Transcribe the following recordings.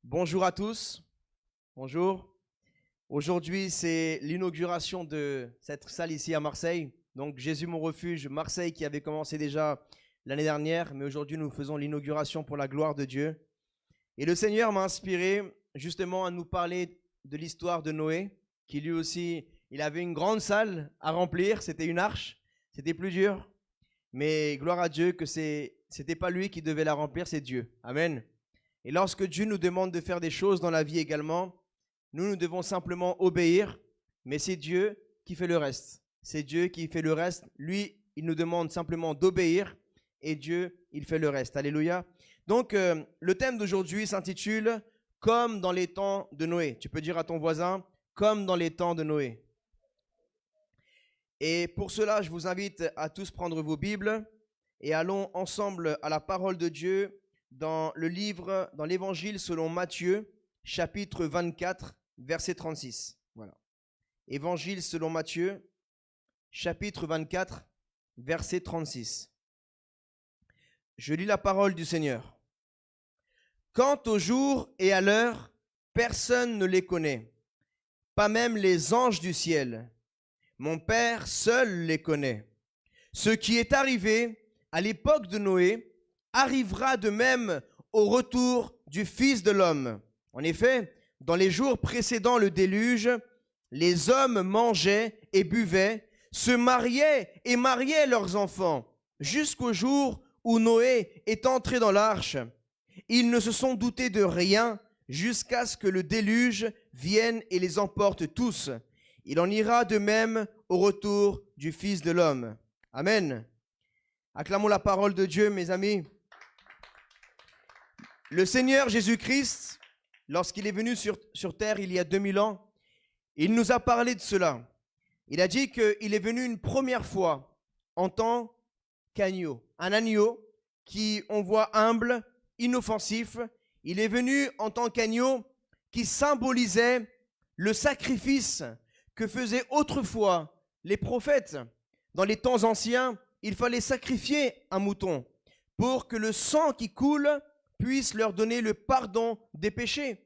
Bonjour à tous. Bonjour. Aujourd'hui, c'est l'inauguration de cette salle ici à Marseille. Donc, Jésus mon refuge, Marseille, qui avait commencé déjà l'année dernière, mais aujourd'hui, nous faisons l'inauguration pour la gloire de Dieu. Et le Seigneur m'a inspiré justement à nous parler de l'histoire de Noé, qui lui aussi, il avait une grande salle à remplir. C'était une arche. C'était plus dur. Mais gloire à Dieu que c'était pas lui qui devait la remplir, c'est Dieu. Amen. Et lorsque Dieu nous demande de faire des choses dans la vie également, nous devons simplement obéir, mais c'est Dieu qui fait le reste. C'est Dieu qui fait le reste. Lui, il nous demande simplement d'obéir et Dieu, il fait le reste. Alléluia. Donc, le thème d'aujourd'hui s'intitule « Comme dans les temps de Noé ». Tu peux dire à ton voisin « Comme dans les temps de Noé ». Et pour cela, je vous invite à tous prendre vos Bibles et allons ensemble à la parole de Dieu dans l'évangile selon Matthieu, chapitre 24, verset 36. Voilà. Évangile selon Matthieu, chapitre 24, verset 36. Je lis la parole du Seigneur. Quant au jour et à l'heure, personne ne les connaît, pas même les anges du ciel. Mon Père seul les connaît. Ce qui est arrivé à l'époque de Noé arrivera de même au retour du Fils de l'homme. En effet, dans les jours précédant le déluge, les hommes mangeaient et buvaient, se mariaient et mariaient leurs enfants, jusqu'au jour où Noé est entré dans l'arche. Ils ne se sont doutés de rien jusqu'à ce que le déluge vienne et les emporte tous. Il en ira de même au retour du Fils de l'homme. Amen. Acclamons la parole de Dieu, mes amis. Le Seigneur Jésus-Christ, lorsqu'il est venu sur terre il y a 2000 ans, il nous a parlé de cela. Il a dit qu'il est venu une première fois en tant qu'agneau. Un agneau qui, on voit, humble, inoffensif. Il est venu en tant qu'agneau qui symbolisait le sacrifice que faisaient autrefois les prophètes. Dans les temps anciens, il fallait sacrifier un mouton pour que le sang qui coule puisse leur donner le pardon des péchés.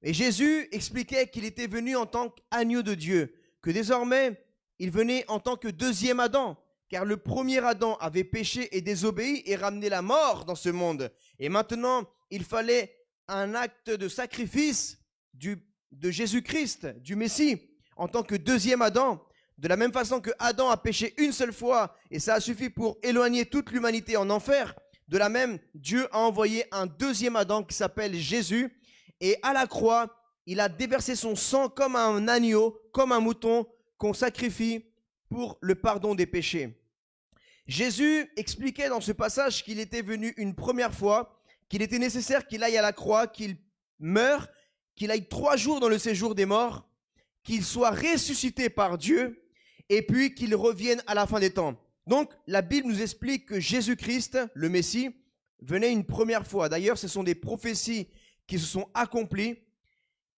Et Jésus expliquait qu'il était venu en tant qu'agneau de Dieu, que désormais, il venait en tant que deuxième Adam, car le premier Adam avait péché et désobéi et ramené la mort dans ce monde. Et maintenant, il fallait un acte de sacrifice de Jésus-Christ, du Messie, en tant que deuxième Adam. De la même façon que Adam a péché une seule fois et ça a suffi pour éloigner toute l'humanité en enfer, de la même, Dieu a envoyé un deuxième Adam qui s'appelle Jésus. Et à la croix, il a déversé son sang comme un agneau, comme un mouton qu'on sacrifie pour le pardon des péchés. Jésus expliquait dans ce passage qu'il était venu une première fois, qu'il était nécessaire qu'il aille à la croix, qu'il meure, qu'il aille 3 jours dans le séjour des morts, qu'il soit ressuscité par Dieu et puis qu'il revienne à la fin des temps. Donc, la Bible nous explique que Jésus-Christ, le Messie, venait une première fois. D'ailleurs, ce sont des prophéties qui se sont accomplies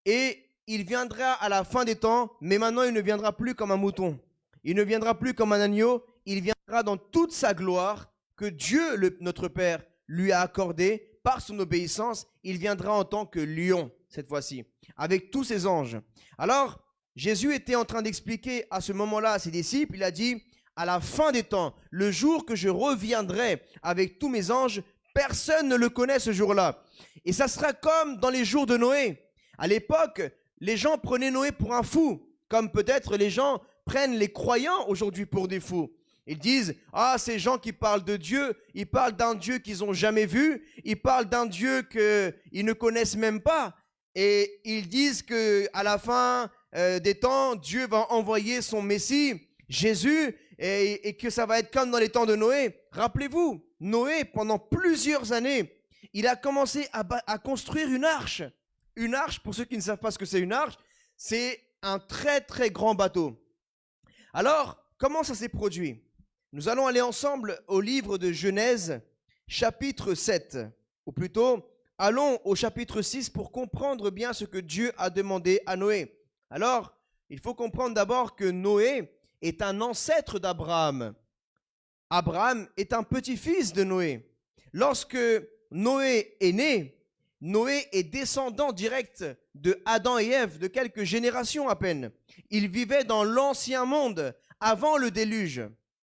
et il viendra à la fin des temps, mais maintenant, il ne viendra plus comme un mouton. Il ne viendra plus comme un agneau. Il viendra dans toute sa gloire que Dieu, notre Père, lui a accordée par son obéissance. Il viendra en tant que lion, cette fois-ci, avec tous ses anges. Alors, Jésus était en train d'expliquer à ce moment-là à ses disciples, il a dit, à la fin des temps, le jour que je reviendrai avec tous mes anges, personne ne le connaît ce jour-là. Et ça sera comme dans les jours de Noé. À l'époque, les gens prenaient Noé pour un fou, comme peut-être les gens prennent les croyants aujourd'hui pour des fous. Ils disent, ah, ces gens qui parlent de Dieu, ils parlent d'un Dieu qu'ils n'ont jamais vu, ils parlent d'un Dieu qu'ils ne connaissent même pas. Et ils disent qu'à la fin des temps, Dieu va envoyer son Messie, Jésus, et que ça va être comme dans les temps de Noé. Rappelez-vous, Noé, pendant plusieurs années, il a commencé à construire une arche. Une arche, pour ceux qui ne savent pas ce que c'est une arche, c'est un très très grand bateau. Alors, comment ça s'est produit? Nous allons aller ensemble au livre de Genèse, chapitre 7, ou plutôt, allons au chapitre 6 pour comprendre bien ce que Dieu a demandé à Noé. Alors, il faut comprendre d'abord que Noé est un ancêtre d'Abraham. Abraham est un petit-fils de Noé. Lorsque Noé est né, Noé est descendant direct de Adam et Ève, de quelques générations à peine. Il vivait dans l'ancien monde, avant le déluge,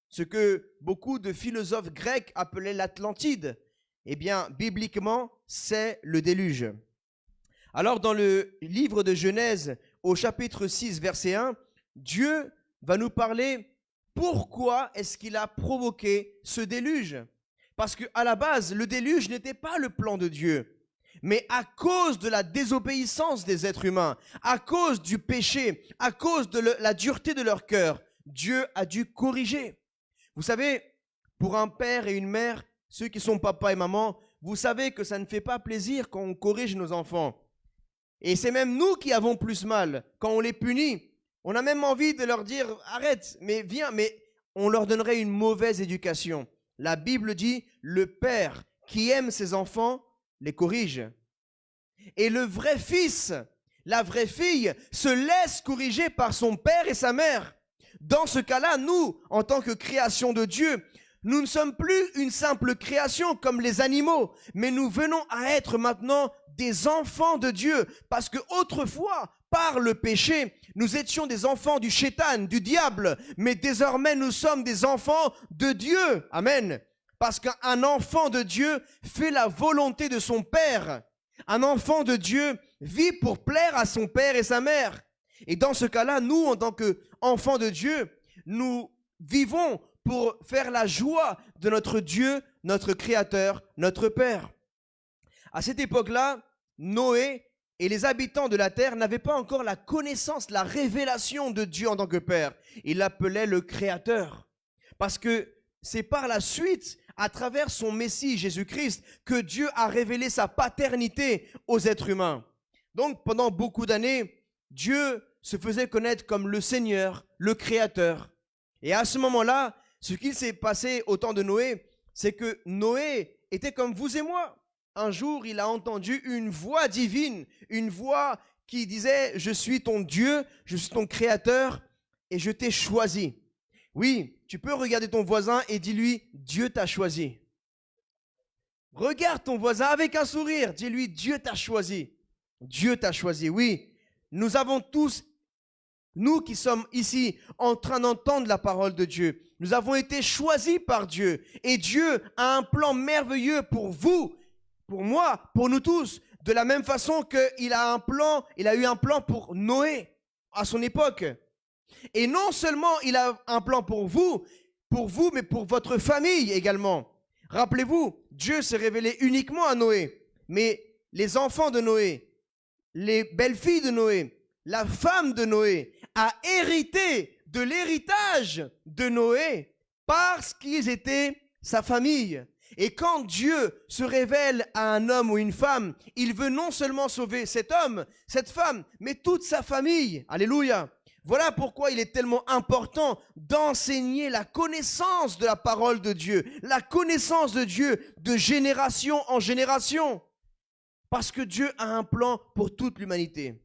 ce que beaucoup de philosophes grecs appelaient l'Atlantide. Eh bien, bibliquement, c'est le déluge. Alors, dans le livre de Genèse, au chapitre 6, verset 1, Dieu va nous parler pourquoi est-ce qu'il a provoqué ce déluge. Parce qu'à la base, le déluge n'était pas le plan de Dieu. Mais à cause de la désobéissance des êtres humains, à cause du péché, à cause de la dureté de leur cœur, Dieu a dû corriger. Vous savez, pour un père et une mère, ceux qui sont papa et maman, vous savez que ça ne fait pas plaisir quand on corrige nos enfants. Et c'est même nous qui avons plus mal quand on les punit. On a même envie de leur dire « arrête, mais viens », mais on leur donnerait une mauvaise éducation. La Bible dit « le père qui aime ses enfants les corrige ». Et le vrai fils, la vraie fille, se laisse corriger par son père et sa mère. Dans ce cas-là, nous, en tant que création de Dieu, nous ne sommes plus une simple création comme les animaux, mais nous venons à être maintenant des enfants de Dieu. Parce que autrefois, par le péché, nous étions des enfants du Shétan, du diable, mais désormais nous sommes des enfants de Dieu. Amen. Parce qu'un enfant de Dieu fait la volonté de son Père. Un enfant de Dieu vit pour plaire à son père et sa mère. Et dans ce cas-là, nous, en tant qu'enfants de Dieu, nous vivons pour faire la joie de notre Dieu, notre Créateur, notre Père. À cette époque-là, Noé et les habitants de la terre n'avaient pas encore la connaissance, la révélation de Dieu en tant que Père. Ils l'appelaient le Créateur. Parce que c'est par la suite, à travers son Messie Jésus-Christ, que Dieu a révélé sa paternité aux êtres humains. Donc pendant beaucoup d'années, Dieu se faisait connaître comme le Seigneur, le Créateur. Et à ce moment-là, ce qu'il s'est passé au temps de Noé, c'est que Noé était comme vous et moi. Un jour, il a entendu une voix divine, une voix qui disait « Je suis ton Dieu, je suis ton Créateur et je t'ai choisi ». Oui, tu peux regarder ton voisin et dis-lui « Dieu t'a choisi ». Regarde ton voisin avec un sourire, dis-lui « Dieu t'a choisi ». Dieu t'a choisi, oui. Nous avons tous, nous qui sommes ici en train d'entendre la parole de Dieu, nous avons été choisis par Dieu. Et Dieu a un plan merveilleux pour vous, pour moi, pour nous tous. De la même façon qu'il a eu un plan pour Noé à son époque. Et non seulement il a un plan pour vous, mais pour votre famille également. Rappelez-vous, Dieu s'est révélé uniquement à Noé. Mais les enfants de Noé, les belles-filles de Noé, la femme de Noé a hérité de l'héritage de Noé parce qu'ils étaient sa famille. Et quand Dieu se révèle à un homme ou une femme, il veut non seulement sauver cet homme, cette femme, mais toute sa famille. Alléluia. Voilà pourquoi il est tellement important d'enseigner la connaissance de la parole de Dieu, la connaissance de Dieu de génération en génération. Parce que Dieu a un plan pour toute l'humanité.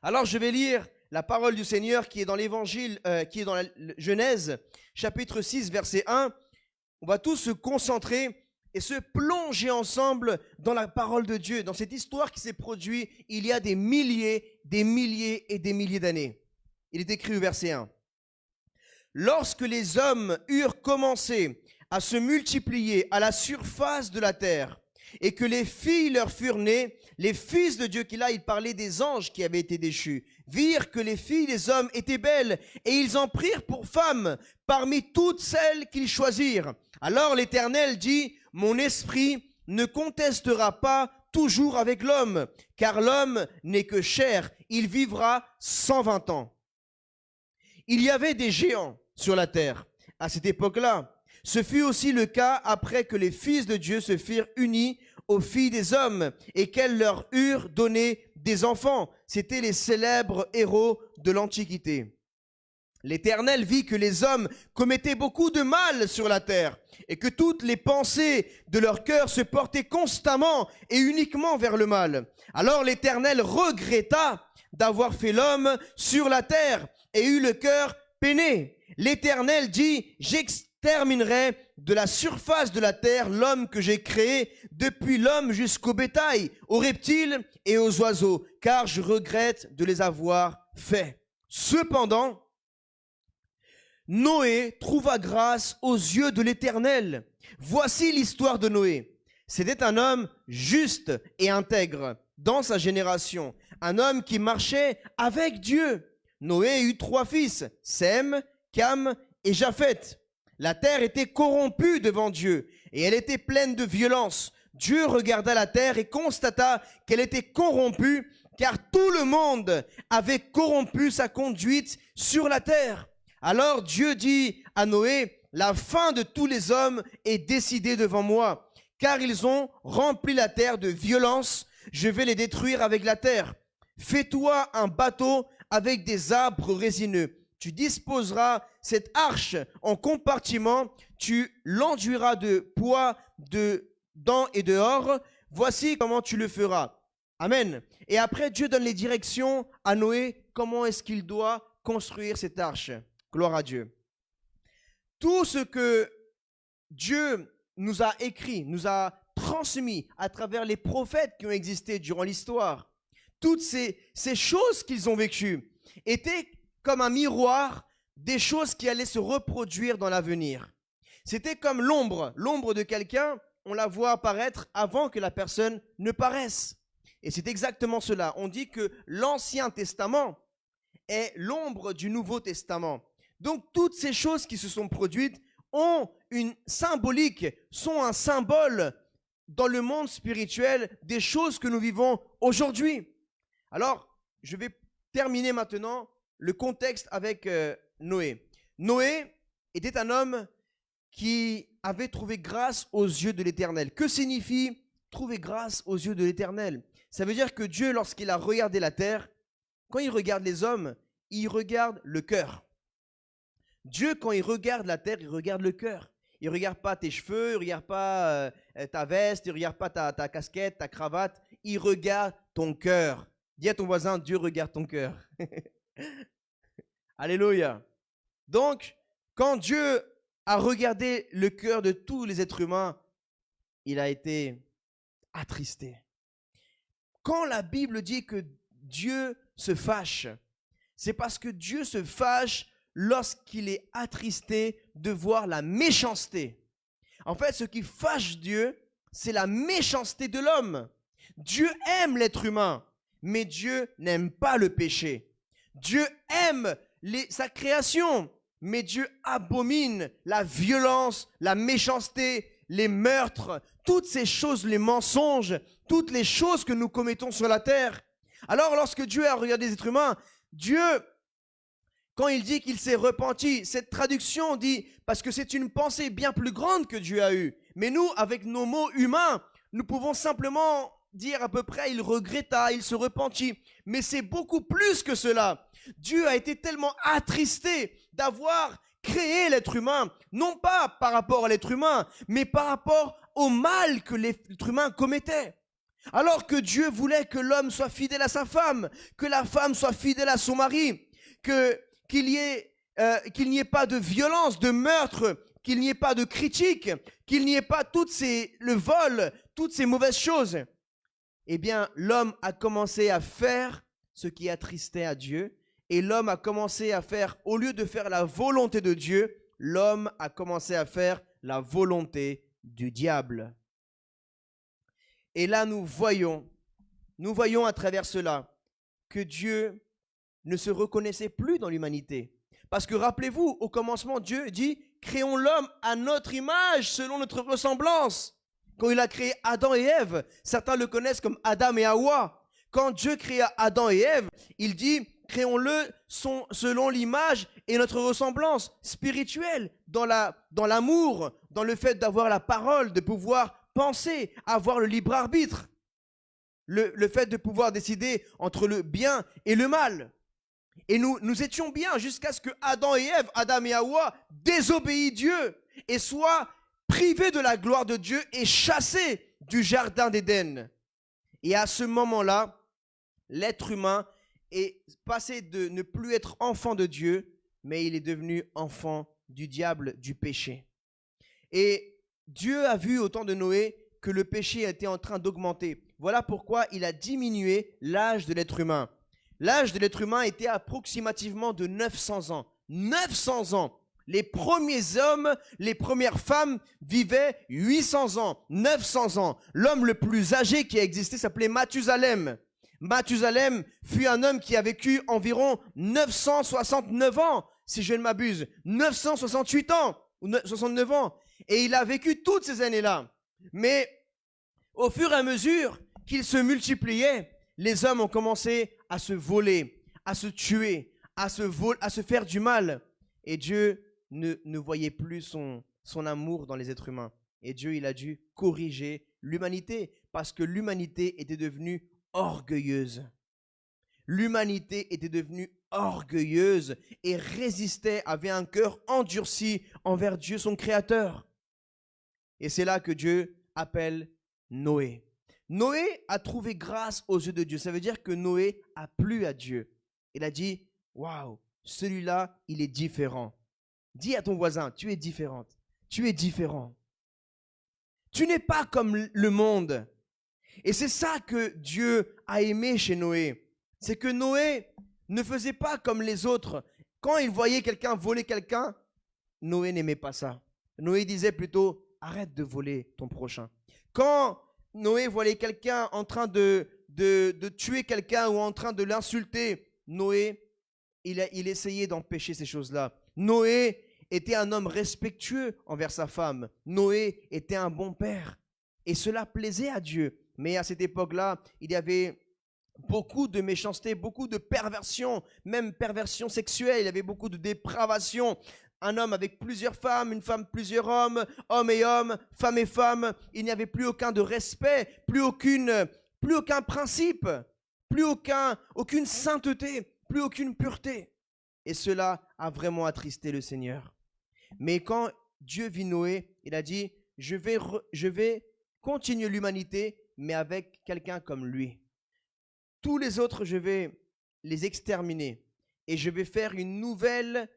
Alors je vais lire la parole du Seigneur qui est dans l'évangile, qui est dans la Genèse, chapitre 6, verset 1. On va tous se concentrer et se plonger ensemble dans la parole de Dieu, dans cette histoire qui s'est produite il y a des milliers et des milliers d'années. Il est écrit au verset 1. Lorsque les hommes eurent commencé à se multiplier à la surface de la terre, et que les filles leur furent nées, les fils de Dieu, qui là, il parlait des anges qui avaient été déchus, virent que les filles des hommes étaient belles, et ils en prirent pour femmes parmi toutes celles qu'ils choisirent. Alors l'Éternel dit, « Mon esprit ne contestera pas toujours avec l'homme, car l'homme n'est que chair, il vivra 120 ans. » Il y avait des géants sur la terre à cette époque-là. Ce fut aussi le cas après que les fils de Dieu se firent unis aux filles des hommes et qu'elles leur eurent donné des enfants. C'étaient les célèbres héros de l'Antiquité. L'Éternel vit que les hommes commettaient beaucoup de mal sur la terre et que toutes les pensées de leur cœur se portaient constamment et uniquement vers le mal. Alors l'Éternel regretta d'avoir fait l'homme sur la terre et eut le cœur peiné. L'Éternel dit, j'exterminerai de la surface de la terre l'homme que j'ai créé, depuis l'homme jusqu'au bétail, aux reptiles et aux oiseaux, car je regrette de les avoir faits. Cependant, Noé trouva grâce aux yeux de l'Éternel. Voici l'histoire de Noé. C'était un homme juste et intègre dans sa génération, un homme qui marchait avec Dieu. Noé eut 3 fils, Sem, Cam et Japheth. La terre était corrompue devant Dieu et elle était pleine de violence. Dieu regarda la terre et constata qu'elle était corrompue, car tout le monde avait corrompu sa conduite sur la terre. Alors Dieu dit à Noé, la fin de tous les hommes est décidée devant moi, car ils ont rempli la terre de violence. Je vais les détruire avec la terre. Fais-toi un bateau avec des arbres résineux. Tu disposeras cette arche en compartiments. Tu l'enduiras de poids dedans et dehors. Voici comment tu le feras. Amen. Et après, Dieu donne les directions à Noé. Comment est-ce qu'il doit construire cette arche? Gloire à Dieu. Tout ce que Dieu nous a écrit, nous a transmis à travers les prophètes qui ont existé durant l'histoire, toutes ces choses qu'ils ont vécues étaient comme un miroir des choses qui allaient se reproduire dans l'avenir. C'était comme l'ombre de quelqu'un, on la voit apparaître avant que la personne ne paraisse. Et c'est exactement cela. On dit que l'Ancien Testament est l'ombre du Nouveau Testament. Donc toutes ces choses qui se sont produites ont une symbolique, sont un symbole dans le monde spirituel des choses que nous vivons aujourd'hui. Alors, je vais terminer maintenant le contexte avec Noé. Noé était un homme qui avait trouvé grâce aux yeux de l'Éternel. Que signifie trouver grâce aux yeux de l'Éternel? Ça veut dire que Dieu, lorsqu'il a regardé la terre, quand il regarde les hommes, il regarde le cœur. Dieu, quand il regarde la terre, il regarde le cœur. Il ne regarde pas tes cheveux, il ne regarde pas ta veste, il ne regarde pas ta casquette, ta cravate. Il regarde ton cœur. Dis à ton voisin, Dieu regarde ton cœur. Alléluia. Donc, quand Dieu a regardé le cœur de tous les êtres humains, il a été attristé. Quand la Bible dit que Dieu se fâche, c'est parce que Dieu se fâche lorsqu'il est attristé de voir la méchanceté. En fait, ce qui fâche Dieu, c'est la méchanceté de l'homme. Dieu aime l'être humain, mais Dieu n'aime pas le péché. Dieu aime sa création, mais Dieu abomine la violence, la méchanceté, les meurtres, toutes ces choses, les mensonges, toutes les choses que nous commettons sur la terre. Alors, lorsque Dieu a regardé les êtres humains, Dieu, quand il dit qu'il s'est repenti, cette traduction dit, parce que c'est une pensée bien plus grande que Dieu a eue. Mais nous, avec nos mots humains, nous pouvons simplement dire à peu près, il regretta, il se repentit. Mais c'est beaucoup plus que cela. Dieu a été tellement attristé d'avoir créé l'être humain, non pas par rapport à l'être humain, mais par rapport au mal que l'être humain commettait. Alors que Dieu voulait que l'homme soit fidèle à sa femme, que la femme soit fidèle à son mari, qu'il n'y ait pas de violence, de meurtre, qu'il n'y ait pas de critique, qu'il n'y ait pas le vol, toutes ces mauvaises choses. Eh bien, l'homme a commencé à faire ce qui attristait à Dieu, et l'homme a commencé à faire, au lieu de faire la volonté de Dieu, l'homme a commencé à faire la volonté du diable. Et là, nous voyons à travers cela que Dieu ne se reconnaissait plus dans l'humanité. Parce que rappelez-vous, au commencement, Dieu dit « Créons l'homme à notre image, selon notre ressemblance ». Quand il a créé Adam et Ève, certains le connaissent comme Adam et Hawa. Quand Dieu créa Adam et Ève, il dit « Créons-le selon l'image et notre ressemblance spirituelle, dans l'amour, dans le fait d'avoir la parole, de pouvoir penser, avoir le libre arbitre, le fait de pouvoir décider entre le bien et le mal. » Et nous étions bien jusqu'à ce que Adam et Hawa, désobéissent Dieu et soient privés de la gloire de Dieu et chassés du jardin d'Éden. Et à ce moment-là, l'être humain est passé de ne plus être enfant de Dieu, mais il est devenu enfant du diable, du péché. Et Dieu a vu au temps de Noé que le péché était en train d'augmenter. Voilà pourquoi il a diminué l'âge de l'être humain. L'âge de l'être humain était approximativement de 900 ans. 900 ans. Les premiers hommes, les premières femmes vivaient 800 ans, 900 ans. L'homme le plus âgé qui a existé s'appelait Mathusalem. Mathusalem fut un homme qui a vécu environ 969 ans, si je ne m'abuse. 968 ans, ou 69 ans. Et il a vécu toutes ces années-là. Mais au fur et à mesure qu'ils se multipliaient, les hommes ont commencé à se voler, à se tuer, à se faire du mal. Et Dieu ne voyait plus son amour dans les êtres humains. Et Dieu, il a dû corriger l'humanité parce que l'humanité était devenue orgueilleuse. L'humanité était devenue orgueilleuse et résistait, avait un cœur endurci envers Dieu, son Créateur. Et c'est là que Dieu appelle Noé. Noé a trouvé grâce aux yeux de Dieu. Ça veut dire que Noé a plu à Dieu. Il a dit, waouh, celui-là, il est différent. Dis à ton voisin, tu es différente. Tu es différent. Tu n'es pas comme le monde. Et c'est ça que Dieu a aimé chez Noé. C'est que Noé ne faisait pas comme les autres. Quand il voyait quelqu'un voler quelqu'un, Noé n'aimait pas ça. Noé disait plutôt, arrête de voler ton prochain. Quand Noé voyait quelqu'un en train de tuer quelqu'un ou en train de l'insulter, Noé, il essayait d'empêcher ces choses-là. Noé était un homme respectueux envers sa femme. Noé était un bon père. Et cela plaisait à Dieu. Mais à cette époque-là, il y avait beaucoup de méchanceté, beaucoup de perversion, même perversion sexuelle. Il y avait beaucoup de dépravation. Un homme avec plusieurs femmes, une femme, plusieurs hommes, hommes et hommes, femmes et femmes. Il n'y avait plus aucun de respect, plus aucun principe, aucune sainteté, plus aucune pureté. Et cela a vraiment attristé le Seigneur. Mais quand Dieu vit Noé, il a dit, je vais continuer l'humanité, mais avec quelqu'un comme lui. Tous les autres, je vais les exterminer. Et je vais faire une nouvelle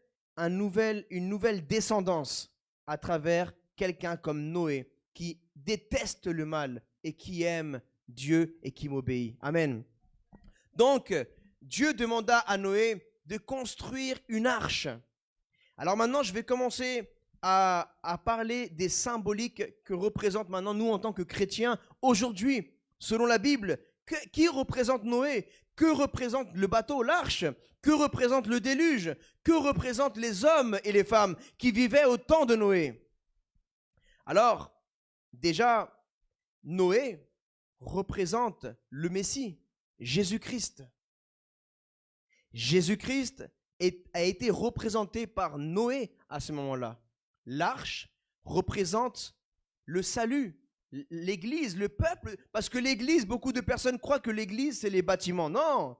descendance à travers quelqu'un comme Noé, qui déteste le mal et qui aime Dieu et qui m'obéit. Amen. Donc, Dieu demanda à Noé de construire une arche. Alors maintenant, je vais commencer à parler des symboliques que représente maintenant nous en tant que chrétiens aujourd'hui. Selon la Bible, qui représente Noé? Que représente le bateau, l'arche? Que représente le déluge? Que représentent les hommes et les femmes qui vivaient au temps de Noé? Alors, déjà, Noé représente le Messie, Jésus-Christ. Jésus-Christ a été représenté par Noé à ce moment-là. L'arche représente le salut, l'Église, le peuple, parce que l'Église, beaucoup de personnes croient que l'Église, c'est les bâtiments. Non,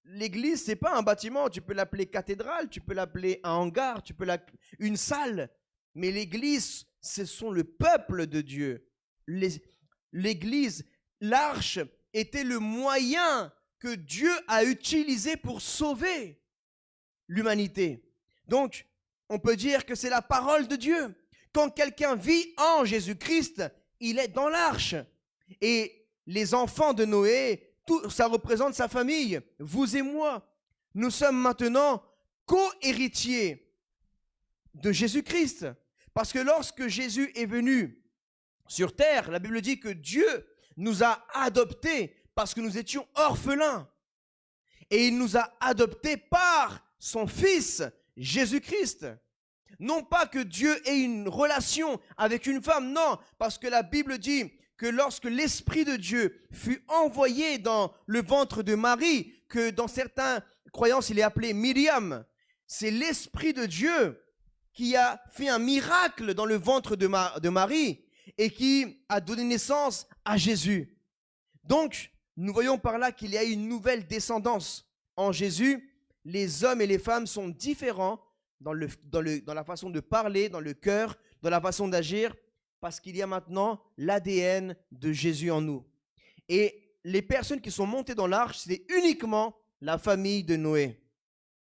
l'Église, c'est pas un bâtiment. Tu peux l'appeler cathédrale, tu peux l'appeler un hangar, tu peux l'appeler une salle. Mais l'Église, ce sont le peuple de Dieu. L'Église, l'arche était le moyen que Dieu a utilisé pour sauver l'humanité. Donc, on peut dire que c'est la parole de Dieu. Quand quelqu'un vit en Jésus-Christ, il est dans l'arche. Et les enfants de Noé, tout, ça représente sa famille, vous et moi. Nous sommes maintenant co-héritiers de Jésus-Christ. Parce que lorsque Jésus est venu sur terre, la Bible dit que Dieu nous a adoptés parce que nous étions orphelins. Et il nous a adoptés par son Fils, Jésus-Christ. Non pas que Dieu ait une relation avec une femme, non, parce que la Bible dit que lorsque l'Esprit de Dieu fut envoyé dans le ventre de Marie, que dans certaines croyances il est appelé Myriam, c'est l'Esprit de Dieu qui a fait un miracle dans le ventre de Marie et qui a donné naissance à Jésus. Donc, nous voyons par là qu'il y a une nouvelle descendance. En Jésus, les hommes et les femmes sont différents dans la façon de parler, dans le cœur, dans la façon d'agir, parce qu'il y a maintenant l'ADN de Jésus en nous. Et les personnes qui sont montées dans l'arche, c'est uniquement la famille de Noé.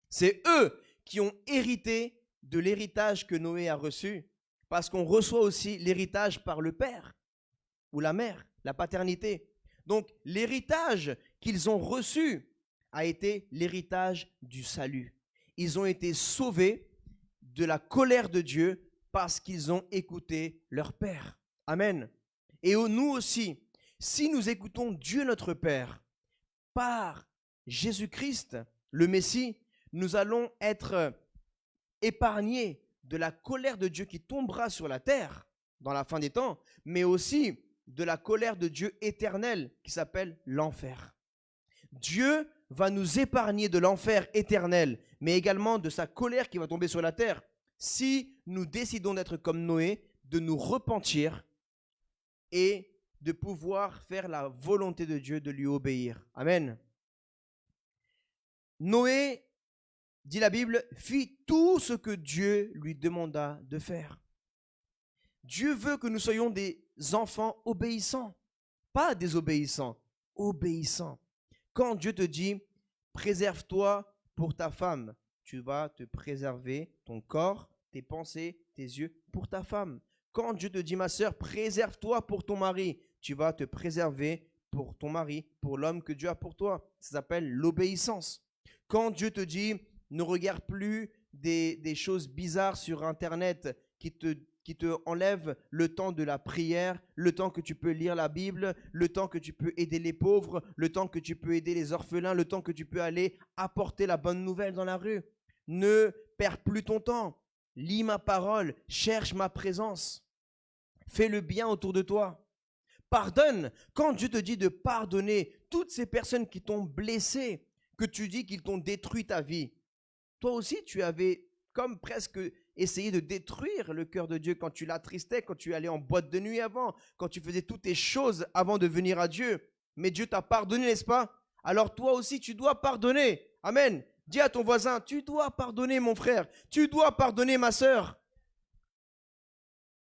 C'est eux qui ont hérité de l'héritage que Noé a reçu, parce qu'on reçoit aussi l'héritage par le père ou la mère, la paternité. Donc, l'héritage qu'ils ont reçu a été l'héritage du salut. Ils ont été sauvés de la colère de Dieu parce qu'ils ont écouté leur Père. Amen. Et nous aussi, si nous écoutons Dieu notre Père par Jésus-Christ, le Messie, nous allons être épargnés de la colère de Dieu qui tombera sur la terre dans la fin des temps, mais aussi de la colère de Dieu éternelle qui s'appelle l'enfer. Dieu va nous épargner de l'enfer éternel, mais également de sa colère qui va tomber sur la terre, si nous décidons d'être comme Noé, de nous repentir et de pouvoir faire la volonté de Dieu, de lui obéir. Amen. Noé, dit la Bible, fit tout ce que Dieu lui demanda de faire. Dieu veut que nous soyons des enfants obéissants, pas désobéissants, obéissants. Quand Dieu te dit, préserve-toi pour ta femme, tu vas te préserver ton corps, tes pensées, tes yeux pour ta femme. Quand Dieu te dit, ma sœur, préserve-toi pour ton mari, tu vas te préserver pour ton mari, pour l'homme que Dieu a pour toi. Ça s'appelle l'obéissance. Quand Dieu te dit, ne regarde plus des choses bizarres sur Internet qui te enlèvent le temps de la prière, le temps que tu peux lire la Bible, le temps que tu peux aider les pauvres, le temps que tu peux aider les orphelins, le temps que tu peux aller apporter la bonne nouvelle dans la rue. Ne perds plus ton temps. Lis ma parole, cherche ma présence. Fais le bien autour de toi. Pardonne. Quand Dieu te dit de pardonner toutes ces personnes qui t'ont blessé, que tu dis qu'ils t'ont détruit ta vie, toi aussi tu avais comme presque essayé de détruire le cœur de Dieu quand tu l'attristais, quand tu allais en boîte de nuit avant, quand tu faisais toutes tes choses avant de venir à Dieu. Mais Dieu t'a pardonné, n'est-ce pas? Alors toi aussi tu dois pardonner. Amen. Dis à ton voisin, tu dois pardonner mon frère, tu dois pardonner ma sœur.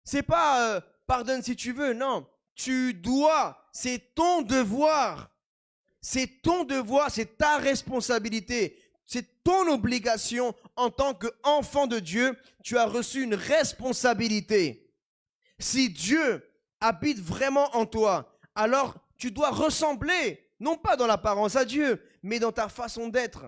C'est pas pardonne si tu veux, non. Tu dois, c'est ton devoir. C'est ton devoir, c'est ta responsabilité. C'est ton obligation en tant qu'enfant de Dieu. Tu as reçu une responsabilité. Si Dieu habite vraiment en toi, alors tu dois ressembler, non pas dans l'apparence à Dieu, mais dans ta façon d'être.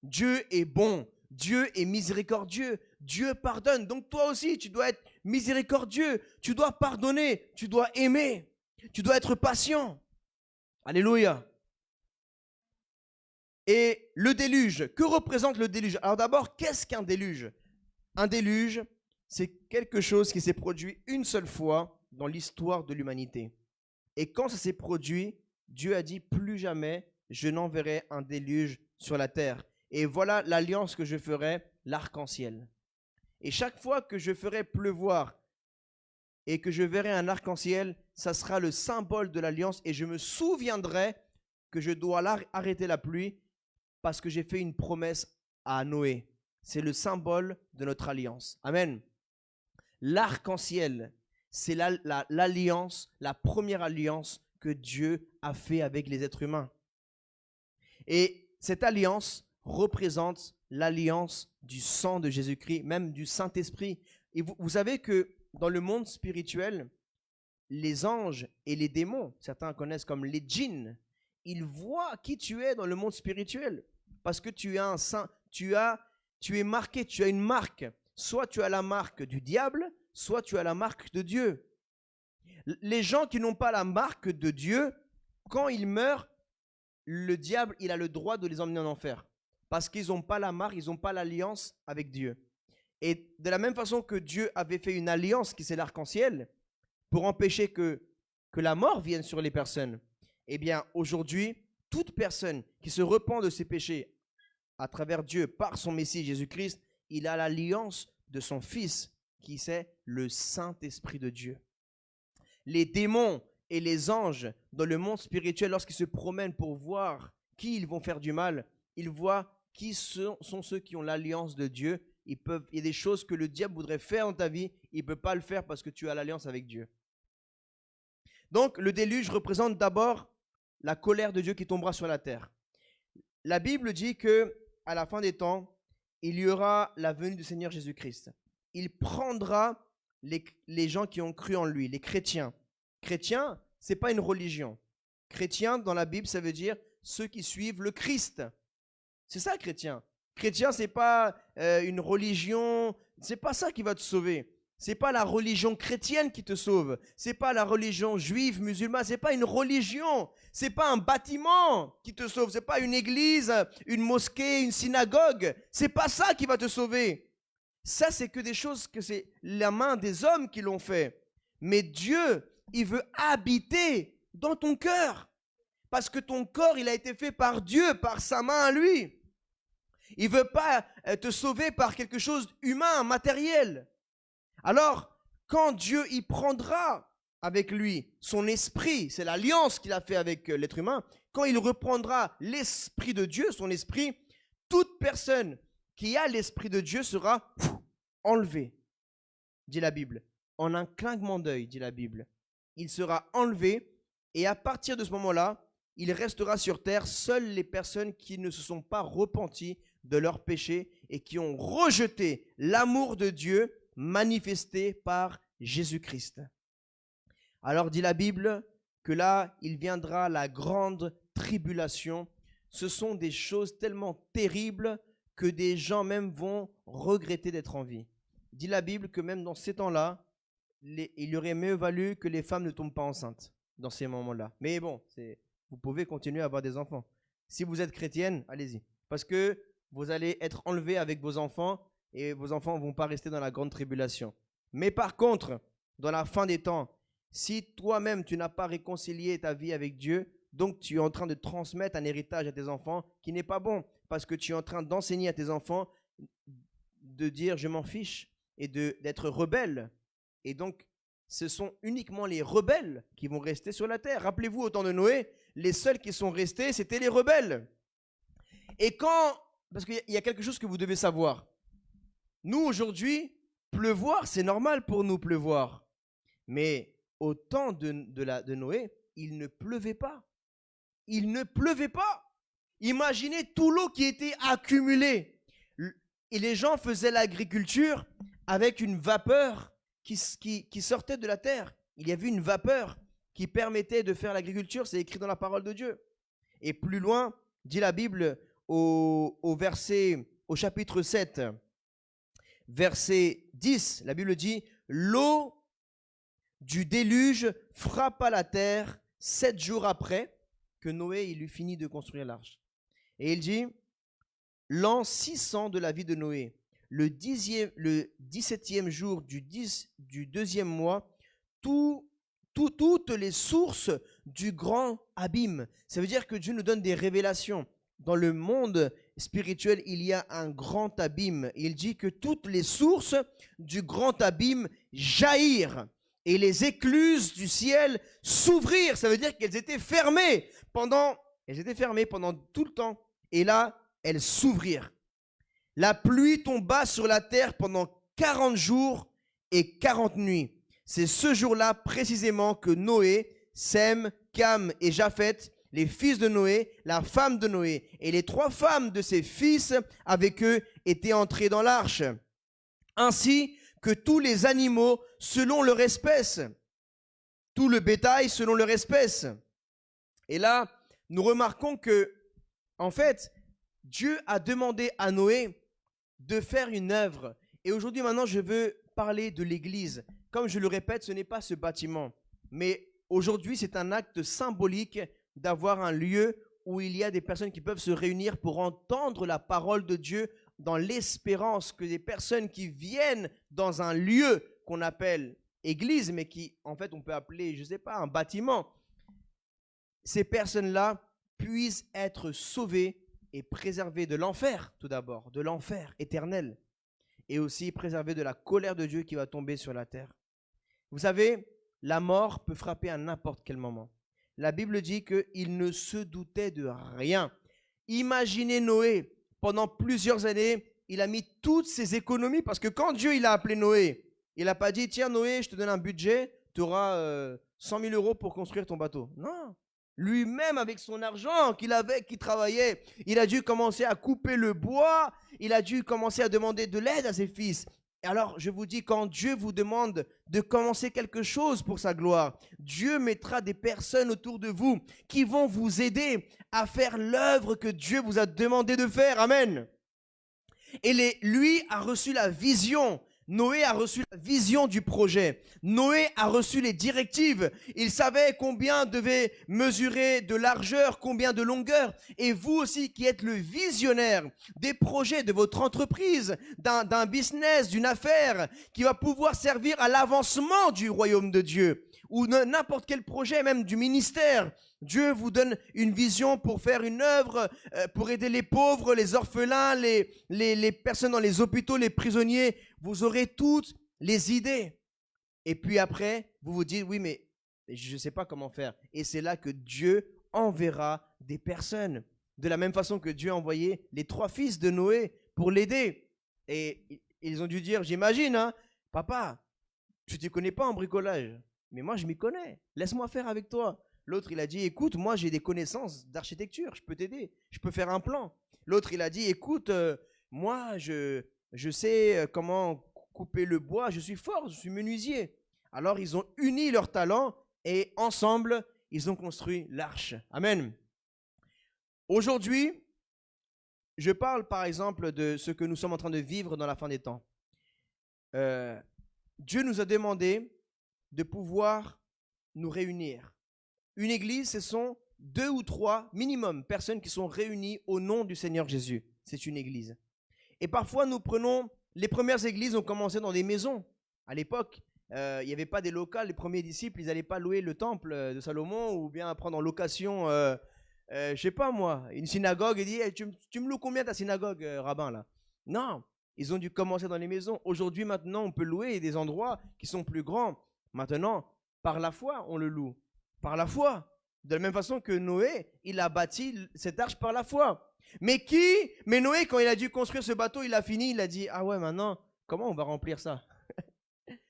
Dieu est bon, Dieu est miséricordieux, Dieu pardonne. Donc toi aussi, tu dois être miséricordieux, tu dois pardonner, tu dois aimer, tu dois être patient. Alléluia. Et le déluge, que représente le déluge? Alors d'abord, qu'est-ce qu'un déluge? Un déluge, c'est quelque chose qui s'est produit une seule fois dans l'histoire de l'humanité. Et quand ça s'est produit, Dieu a dit, plus jamais je n'enverrai un déluge sur la terre. Et voilà l'alliance que je ferai, l'arc-en-ciel. Et chaque fois que je ferai pleuvoir et que je verrai un arc-en-ciel, ça sera le symbole de l'alliance et je me souviendrai que je dois arrêter la pluie parce que j'ai fait une promesse à Noé. C'est le symbole de notre alliance. Amen. L'arc-en-ciel, c'est l'alliance, la première alliance que Dieu a fait avec les êtres humains. Et cette alliance représente l'alliance du sang de Jésus-Christ, même du Saint-Esprit. Et vous savez que dans le monde spirituel, les anges et les démons, certains connaissent comme les djinns, ils voient qui tu es dans le monde spirituel. Parce que tu as un saint, tu es marqué, tu as une marque. Soit tu as la marque du diable, soit tu as la marque de Dieu. Les gens qui n'ont pas la marque de Dieu, quand ils meurent, le diable, il a le droit de les emmener en enfer. Parce qu'ils n'ont pas la marque, ils n'ont pas l'alliance avec Dieu. Et de la même façon que Dieu avait fait une alliance, qui c'est l'arc-en-ciel, pour empêcher que la mort vienne sur les personnes, eh bien aujourd'hui, toute personne qui se repent de ses péchés à travers Dieu, par son Messie Jésus-Christ, il a l'alliance de son Fils, qui c'est le Saint-Esprit de Dieu. Les démons et les anges dans le monde spirituel, lorsqu'ils se promènent pour voir qui ils vont faire du mal, ils voient qui sont ceux qui ont l'alliance de Dieu. Il y a des choses que le diable voudrait faire dans ta vie, il ne peut pas le faire parce que tu as l'alliance avec Dieu. Donc le déluge représente d'abord la colère de Dieu qui tombera sur la terre. La Bible dit que à la fin des temps, il y aura la venue du Seigneur Jésus-Christ. Il prendra les gens qui ont cru en lui, les chrétiens. Chrétien, ce n'est pas une religion. Chrétien, dans la Bible, ça veut dire ceux qui suivent le Christ. C'est ça, chrétien. Chrétien, ce n'est pas une religion, ce n'est pas ça qui va te sauver. Ce n'est pas la religion chrétienne qui te sauve. Ce n'est pas la religion juive, musulmane. Ce n'est pas une religion. Ce n'est pas un bâtiment qui te sauve. Ce n'est pas une église, une mosquée, une synagogue. Ce n'est pas ça qui va te sauver. Ça, c'est que des choses que c'est la main des hommes qui l'ont fait. Mais Dieu, il veut habiter dans ton cœur. Parce que ton corps, il a été fait par Dieu, par sa main à lui. Il ne veut pas te sauver par quelque chose d'humain, matériel. Alors, quand Dieu y prendra avec lui son esprit, c'est l'alliance qu'il a fait avec l'être humain, quand il reprendra l'esprit de Dieu, son esprit, toute personne qui a l'esprit de Dieu sera enlevée, dit la Bible. En un clinquement d'œil, dit la Bible. Il sera enlevé et à partir de ce moment-là, il restera sur terre seules les personnes qui ne se sont pas repenties de leurs péchés et qui ont rejeté l'amour de Dieu manifesté par Jésus-Christ. Alors dit la Bible que là, il viendra la grande tribulation. Ce sont des choses tellement terribles que des gens même vont regretter d'être en vie. Dit la Bible que même dans ces temps-là, il aurait mieux valu que les femmes ne tombent pas enceintes dans ces moments-là. Mais bon, vous pouvez continuer à avoir des enfants. Si vous êtes chrétienne, allez-y. Parce que vous allez être enlevés avec vos enfants et vos enfants ne vont pas rester dans la grande tribulation. Mais par contre, dans la fin des temps, si toi-même tu n'as pas réconcilié ta vie avec Dieu, donc tu es en train de transmettre un héritage à tes enfants qui n'est pas bon. Parce que tu es en train d'enseigner à tes enfants de dire je m'en fiche et d'être rebelle. Et donc, ce sont uniquement les rebelles qui vont rester sur la terre. Rappelez-vous, au temps de Noé, les seuls qui sont restés, c'était les rebelles. Et parce qu'il y a quelque chose que vous devez savoir. Nous, aujourd'hui, pleuvoir, c'est normal pour nous pleuvoir. Mais au temps de Noé, il ne pleuvait pas. Il ne pleuvait pas. Imaginez tout l'eau qui était accumulée. Et les gens faisaient l'agriculture avec une vapeur qui sortait de la terre. Il y avait une vapeur qui permettait de faire l'agriculture. C'est écrit dans la parole de Dieu. Et plus loin, dit la Bible au chapitre 7, verset 10, la Bible dit « L'eau du déluge frappa la terre 7 jours après que Noé il eut fini de construire l'arche. » Et il dit « L'an 600 de la vie de Noé, le 17e jour du 2e mois, toutes les sources du grand abîme. » Ça veut dire que Dieu nous donne des révélations. Dans le monde spirituel, il y a un grand abîme. Il dit que toutes les sources du grand abîme jaillirent et les écluses du ciel s'ouvrirent. Ça veut dire qu'elles étaient fermées pendant tout le temps. Et là, elles s'ouvrirent. La pluie tomba sur la terre pendant 40 jours et 40 nuits. C'est ce jour-là précisément que Noé, Sem, Cam et Japheth, les fils de Noé, la femme de Noé et les 3 femmes de ses fils avec eux étaient entrés dans l'arche. Ainsi que tous les animaux selon leur espèce, tout le bétail selon leur espèce. Et là, nous remarquons que, en fait, Dieu a demandé à Noé de faire une œuvre. Et aujourd'hui, maintenant, je veux parler de l'Église. Comme je le répète, ce n'est pas ce bâtiment. Mais aujourd'hui, c'est un acte symbolique d'avoir un lieu où il y a des personnes qui peuvent se réunir pour entendre la parole de Dieu dans l'espérance que des personnes qui viennent dans un lieu qu'on appelle église, mais qui, en fait, on peut appeler, je ne sais pas, un bâtiment, ces personnes-là puissent être sauvées et préservées de l'enfer, tout d'abord, de l'enfer éternel, et aussi préservées de la colère de Dieu qui va tomber sur la terre. Vous savez, la mort peut frapper à n'importe quel moment. La Bible dit qu'il ne se doutait de rien. Imaginez Noé, pendant plusieurs années, il a mis toutes ses économies, parce que quand Dieu il a appelé Noé, il n'a pas dit, tiens Noé, je te donne un budget, tu auras 100 000 € pour construire ton bateau. Non, lui-même avec son argent qu'il travaillait, il a dû commencer à couper le bois, il a dû commencer à demander de l'aide à ses fils, Alors, je vous dis, quand Dieu vous demande de commencer quelque chose pour sa gloire, Dieu mettra des personnes autour de vous qui vont vous aider à faire l'œuvre que Dieu vous a demandé de faire. Amen. Et lui a reçu la vision. Noé a reçu la vision du projet. Noé a reçu les directives. Il savait combien devait mesurer de largeur, combien de longueur. Et vous aussi qui êtes le visionnaire des projets de votre entreprise, d'un business, d'une affaire qui va pouvoir servir à l'avancement du royaume de Dieu ou n'importe quel projet, même du ministère. Dieu vous donne une vision pour faire une œuvre, pour aider les pauvres, les orphelins, les personnes dans les hôpitaux, les prisonniers. Vous aurez toutes les idées. Et puis après, vous vous dites, oui, mais je ne sais pas comment faire. Et c'est là que Dieu enverra des personnes. De la même façon que Dieu a envoyé les 3 fils de Noé pour l'aider. Et ils ont dû dire, j'imagine, hein, papa, tu ne te connais pas en bricolage. Mais moi, je m'y connais. Laisse-moi faire avec toi. L'autre, il a dit, écoute, moi, j'ai des connaissances d'architecture. Je peux t'aider. Je peux faire un plan. L'autre, il a dit, écoute, moi, je sais comment couper le bois. Je suis fort, je suis menuisier. Alors, ils ont uni leurs talents et ensemble, ils ont construit l'arche. Amen. Aujourd'hui, je parle par exemple de ce que nous sommes en train de vivre dans la fin des temps. Dieu nous a demandé de pouvoir nous réunir. Une église, ce sont 2 ou 3 minimum personnes qui sont réunies au nom du Seigneur Jésus. C'est une église. Et parfois, nous prenons... Les premières églises ont commencé dans des maisons. À l'époque, il n'y avait pas des locales. Les premiers disciples, ils n'allaient pas louer le temple de Salomon ou bien prendre en location, je ne sais pas moi, une synagogue et dire hey, tu me loues combien ta synagogue, rabbin là? Non, ils ont dû commencer dans les maisons. Aujourd'hui, maintenant, on peut louer des endroits qui sont plus grands. Maintenant, par la foi, on le loue. Par la foi. De la même façon que Noé, il a bâti cette arche par la foi. Mais Noé, quand il a dû construire ce bateau, il a fini, il a dit, ah ouais, maintenant, comment on va remplir ça?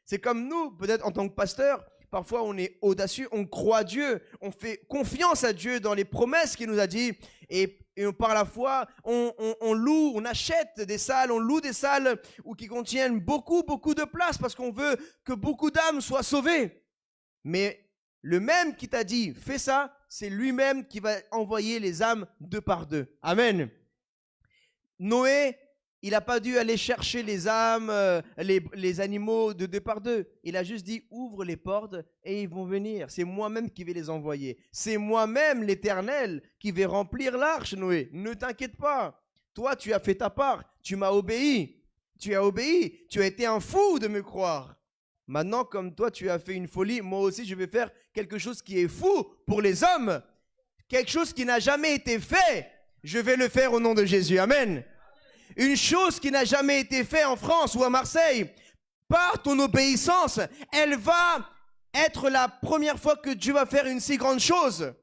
C'est comme nous, peut-être en tant que pasteur, parfois on est audacieux, on croit Dieu, on fait confiance à Dieu dans les promesses qu'il nous a dit. Et par la foi, on loue, on achète des salles, on loue des salles qui contiennent beaucoup de place parce qu'on veut que beaucoup d'âmes soient sauvées. Mais le même qui t'a dit, fais ça, c'est lui-même qui va envoyer les âmes 2 par 2. Amen. Noé, il n'a pas dû aller chercher les âmes, les animaux de 2 par 2. Il a juste dit, ouvre les portes et ils vont venir. C'est moi-même qui vais les envoyer. C'est moi-même, l'Éternel, qui vais remplir l'arche, Noé. Ne t'inquiète pas. Toi, tu as fait ta part. Tu m'as obéi. Tu as obéi. Tu as été un fou de me croire. Maintenant, comme toi, tu as fait une folie, moi aussi, je vais faire quelque chose qui est fou pour les hommes. Quelque chose qui n'a jamais été fait. Je vais le faire au nom de Jésus. Amen. Une chose qui n'a jamais été faite en France ou à Marseille. Par ton obéissance, elle va être la première fois que Dieu va faire une si grande chose.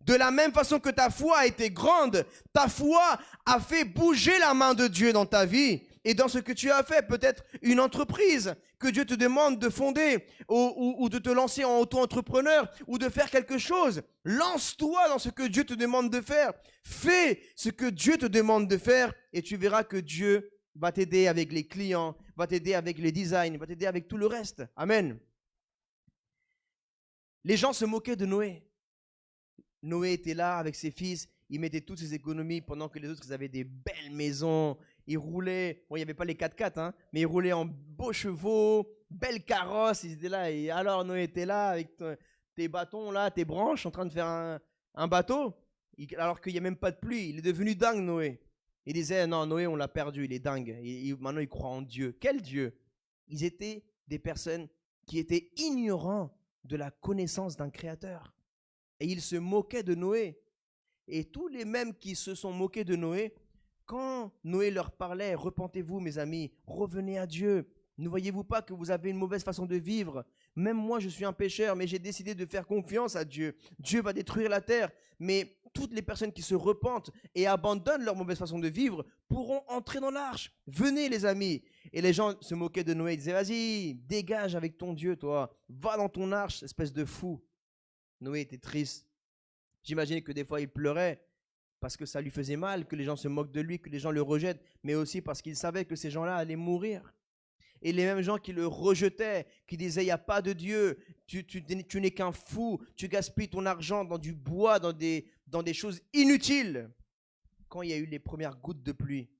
De la même façon que ta foi a été grande, ta foi a fait bouger la main de Dieu dans ta vie. Et dans ce que tu as fait, peut-être une entreprise que Dieu te demande de fonder ou de te lancer en auto-entrepreneur ou de faire quelque chose. Lance-toi dans ce que Dieu te demande de faire. Fais ce que Dieu te demande de faire et tu verras que Dieu va t'aider avec les clients, va t'aider avec les designs, va t'aider avec tout le reste. Amen. Les gens se moquaient de Noé. Noé était là avec ses fils, il mettait toutes ses économies pendant que les autres ils avaient des belles maisons. Ils roulaient, bon, il n'y avait pas les 4x4, hein, mais ils roulaient en beaux chevaux, belles carrosses. Ils étaient là. Et alors, Noé était là avec tes bâtons, là, tes branches, en train de faire un bateau. Alors qu'il n'y a même pas de pluie. Il est devenu dingue, Noé. Il disait, non, Noé, on l'a perdu, il est dingue. Maintenant, il croit en Dieu. Quel Dieu? Ils étaient des personnes qui étaient ignorants de la connaissance d'un créateur. Et ils se moquaient de Noé. Et tous les mêmes qui se sont moqués de Noé, quand Noé leur parlait, repentez-vous mes amis, revenez à Dieu. Ne voyez-vous pas que vous avez une mauvaise façon de vivre? Même moi je suis un pécheur, mais j'ai décidé de faire confiance à Dieu. Dieu va détruire la terre. Mais toutes les personnes qui se repentent et abandonnent leur mauvaise façon de vivre pourront entrer dans l'arche. Venez les amis. Et les gens se moquaient de Noé, ils disaient, vas-y, dégage avec ton Dieu toi, va dans ton arche, espèce de fou. Noé était triste. J'imaginais que des fois il pleurait parce que ça lui faisait mal, que les gens se moquent de lui, que les gens le rejettent, mais aussi parce qu'il savait que ces gens-là allaient mourir. Et les mêmes gens qui le rejetaient, qui disaient, il n'y a pas de Dieu, tu n'es qu'un fou, tu gaspilles ton argent dans du bois, dans des choses inutiles. Quand il y a eu les premières gouttes de pluie,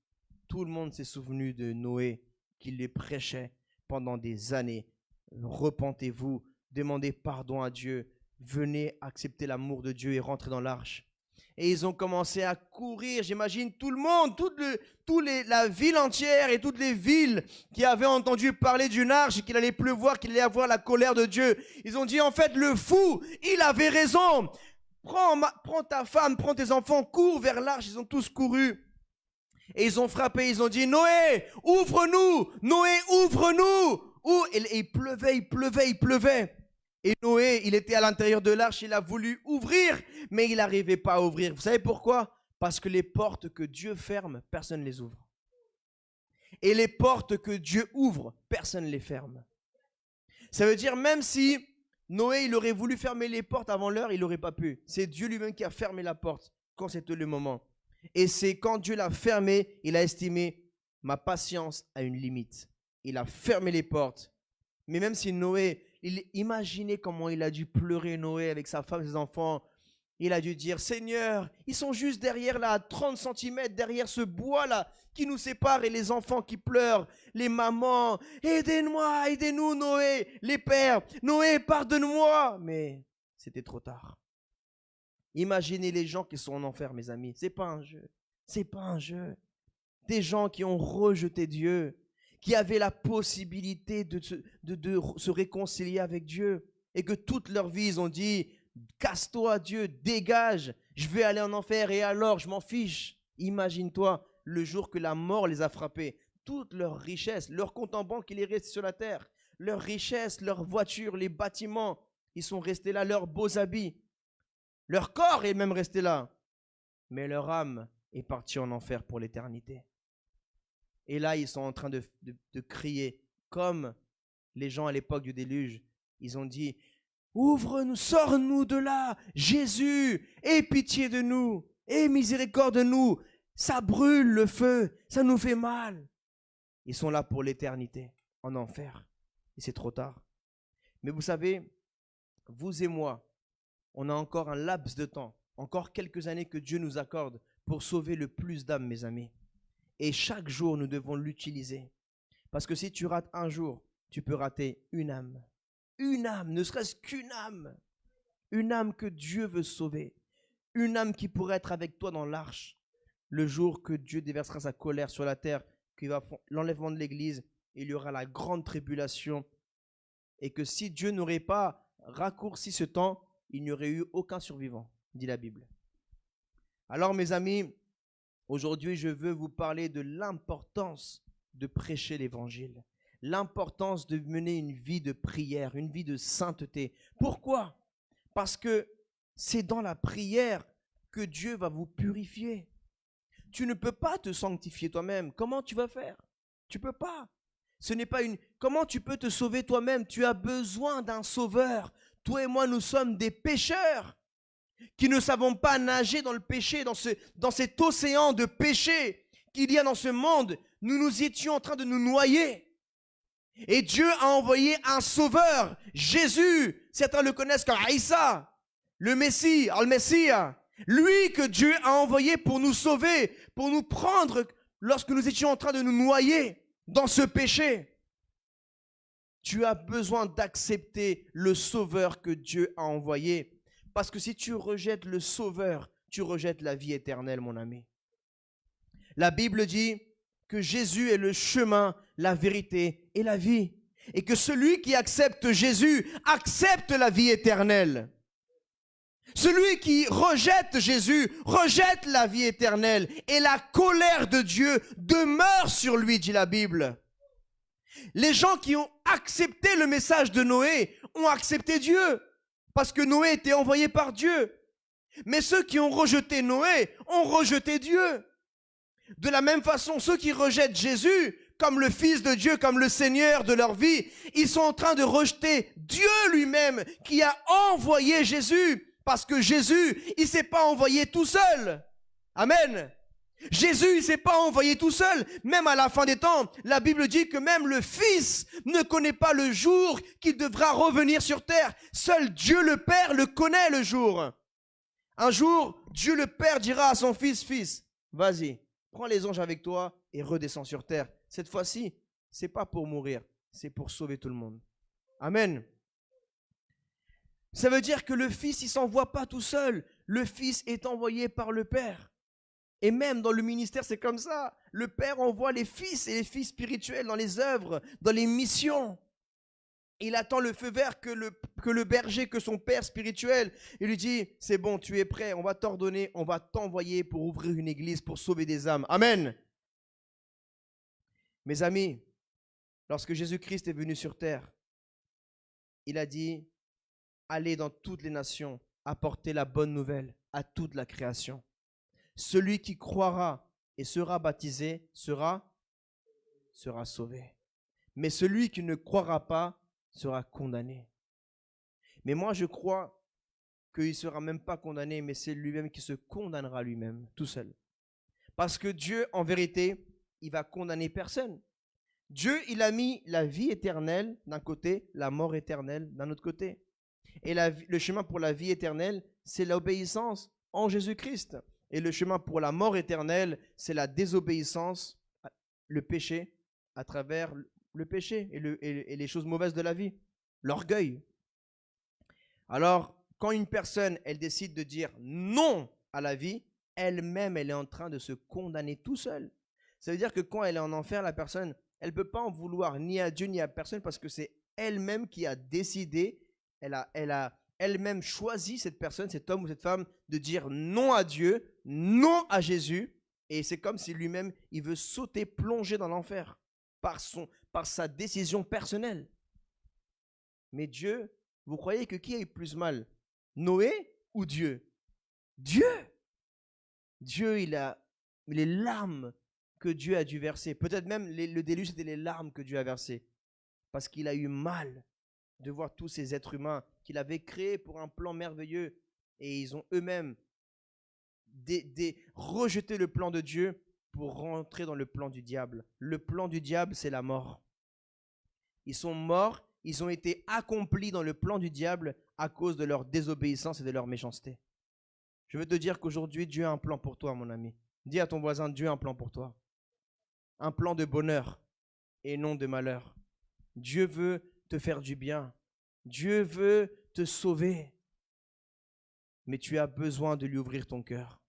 tout le monde s'est souvenu de Noé, qui les prêchait pendant des années. Repentez-vous, demandez pardon à Dieu, venez accepter l'amour de Dieu et rentrez dans l'arche. Et ils ont commencé à courir, j'imagine tout le monde, la ville entière et toutes les villes qui avaient entendu parler d'une arche, qu'il allait pleuvoir, qu'il allait avoir la colère de Dieu. Ils ont dit en fait le fou, il avait raison. Prends ta femme, prends tes enfants, cours vers l'arche. Ils ont tous couru. Et ils ont frappé, ils ont dit Noé, ouvre-nous, Noé, ouvre-nous. Et il pleuvait. Et Noé, il était à l'intérieur de l'arche, il a voulu ouvrir, mais il n'arrivait pas à ouvrir. Vous savez pourquoi? Parce que les portes que Dieu ferme, personne ne les ouvre. Et les portes que Dieu ouvre, personne ne les ferme. Ça veut dire même si Noé, il aurait voulu fermer les portes avant l'heure, il n'aurait pas pu. C'est Dieu lui-même qui a fermé la porte quand c'était le moment. Et c'est quand Dieu l'a fermé, il a estimé, ma patience a une limite. Il a fermé les portes. Mais même si Noé, imaginez comment il a dû pleurer Noé avec sa femme et ses enfants. Il a dû dire, Seigneur, ils sont juste derrière là, à 30 cm, derrière ce bois-là qui nous sépare et les enfants qui pleurent, les mamans, aidez-moi, aidez-nous Noé, les pères, Noé, pardonne-moi. Mais c'était trop tard. Imaginez les gens qui sont en enfer, mes amis. C'est pas un jeu. C'est pas un jeu. Des gens qui ont rejeté Dieu, qui avaient la possibilité de se réconcilier avec Dieu et que toute leur vie, ils ont dit, casse-toi Dieu, dégage, je vais aller en enfer et alors, je m'en fiche. Imagine-toi le jour que la mort les a frappés, toute leur richesse, leur compte en banque, il est resté sur la terre, leur richesse, leurs voitures, les bâtiments, ils sont restés là, leurs beaux habits, leur corps est même resté là, mais leur âme est partie en enfer pour l'éternité. Et là, ils sont en train de crier, comme les gens à l'époque du déluge. Ils ont dit, ouvre-nous, sors-nous de là, Jésus, aie pitié de nous, aie miséricorde de nous. Ça brûle le feu, ça nous fait mal. Ils sont là pour l'éternité, en enfer. Et c'est trop tard. Mais vous savez, vous et moi, on a encore un laps de temps, encore quelques années que Dieu nous accorde pour sauver le plus d'âmes, mes amis. Et chaque jour, nous devons l'utiliser. Parce que si tu rates un jour, tu peux rater une âme. Une âme, ne serait-ce qu'une âme. Une âme que Dieu veut sauver. Une âme qui pourrait être avec toi dans l'arche. Le jour que Dieu déversera sa colère sur la terre, qu'il va faire l'enlèvement de l'Église, il y aura la grande tribulation. Et que si Dieu n'aurait pas raccourci ce temps, il n'y aurait eu aucun survivant, dit la Bible. Alors mes amis, aujourd'hui, je veux vous parler de l'importance de prêcher l'Évangile, l'importance de mener une vie de prière, une vie de sainteté. Pourquoi? Parce que c'est dans la prière que Dieu va vous purifier. Tu ne peux pas te sanctifier toi-même. Comment tu vas faire? Tu ne peux pas. Ce n'est pas une... Comment tu peux te sauver toi-même? Tu as besoin d'un sauveur. Toi et moi, nous sommes des pécheurs qui ne savons pas nager dans le péché, dans cet océan de péché qu'il y a dans ce monde. Nous étions en train de nous noyer. Et Dieu a envoyé un sauveur, Jésus. Certains le connaissent comme Aïssa, le Messie, Al-Messie. Lui que Dieu a envoyé pour nous sauver, pour nous prendre lorsque nous étions en train de nous noyer dans ce péché. Tu as besoin d'accepter le sauveur que Dieu a envoyé. Parce que si tu rejettes le sauveur, tu rejettes la vie éternelle, mon ami. La Bible dit que Jésus est le chemin, la vérité et la vie. Et que celui qui accepte Jésus accepte la vie éternelle. Celui qui rejette Jésus rejette la vie éternelle. Et la colère de Dieu demeure sur lui, dit la Bible. Les gens qui ont accepté le message de Noé ont accepté Dieu. Parce que Noé était envoyé par Dieu. Mais ceux qui ont rejeté Noé ont rejeté Dieu. De la même façon, ceux qui rejettent Jésus comme le Fils de Dieu, comme le Seigneur de leur vie, ils sont en train de rejeter Dieu lui-même qui a envoyé Jésus. Parce que Jésus, il ne s'est pas envoyé tout seul. Amen. Jésus, il ne s'est pas envoyé tout seul. Même à la fin des temps, la Bible dit que même le Fils ne connaît pas le jour qu'il devra revenir sur terre. Seul Dieu le Père le connaît le jour. Un jour, Dieu le Père dira à son Fils, Fils, vas-y, prends les anges avec toi et redescends sur terre. Cette fois-ci, ce n'est pas pour mourir, c'est pour sauver tout le monde. Amen. Ça veut dire que le Fils, il ne s'envoie pas tout seul. Le Fils est envoyé par le Père. Et même dans le ministère, c'est comme ça. Le Père envoie les fils et les filles spirituels dans les œuvres, dans les missions. Il attend le feu vert que le berger, que son père spirituel. Il lui dit, c'est bon, tu es prêt, on va t'ordonner, on va t'envoyer pour ouvrir une église, pour sauver des âmes. Amen. Mes amis, lorsque Jésus-Christ est venu sur terre, il a dit, allez dans toutes les nations, apportez la bonne nouvelle à toute la création. Celui qui croira et sera baptisé sera sauvé. Mais celui qui ne croira pas sera condamné. Mais moi, je crois qu'il ne sera même pas condamné, mais c'est lui-même qui se condamnera lui-même, tout seul. Parce que Dieu, en vérité, il va condamner personne. Dieu, il a mis la vie éternelle d'un côté, la mort éternelle d'un autre côté. Et le chemin pour la vie éternelle, c'est l'obéissance en Jésus-Christ. Et le chemin pour la mort éternelle, c'est la désobéissance, le péché, à travers le péché et les choses mauvaises de la vie, l'orgueil. Alors, quand une personne, elle décide de dire non à la vie, elle-même, elle est en train de se condamner tout seul. Ça veut dire que quand elle est en enfer, la personne, elle ne peut pas en vouloir ni à Dieu ni à personne parce que c'est elle-même qui a décidé, elle a elle-même choisi cette personne, cet homme ou cette femme, de dire non à Dieu, non à Jésus. Et c'est comme si lui-même, il veut sauter, plonger dans l'enfer par sa décision personnelle. Mais Dieu, vous croyez que qui a eu plus mal? Noé ou Dieu? Dieu. Dieu, les larmes que Dieu a dû verser. Peut-être même le déluge, c'était les larmes que Dieu a versées. Parce qu'il a eu mal de voir tous ces êtres humains qu'il avait créés pour un plan merveilleux. Et ils ont eux-mêmes rejeté le plan de Dieu pour rentrer dans le plan du diable. Le plan du diable, c'est la mort. Ils sont morts, ils ont été accomplis dans le plan du diable à cause de leur désobéissance et de leur méchanceté. Je veux te dire qu'aujourd'hui, Dieu a un plan pour toi, mon ami. Dis à ton voisin, Dieu a un plan pour toi. Un plan de bonheur et non de malheur. Dieu veut te faire du bien. Dieu veut te sauver. Mais tu as besoin de lui ouvrir ton cœur.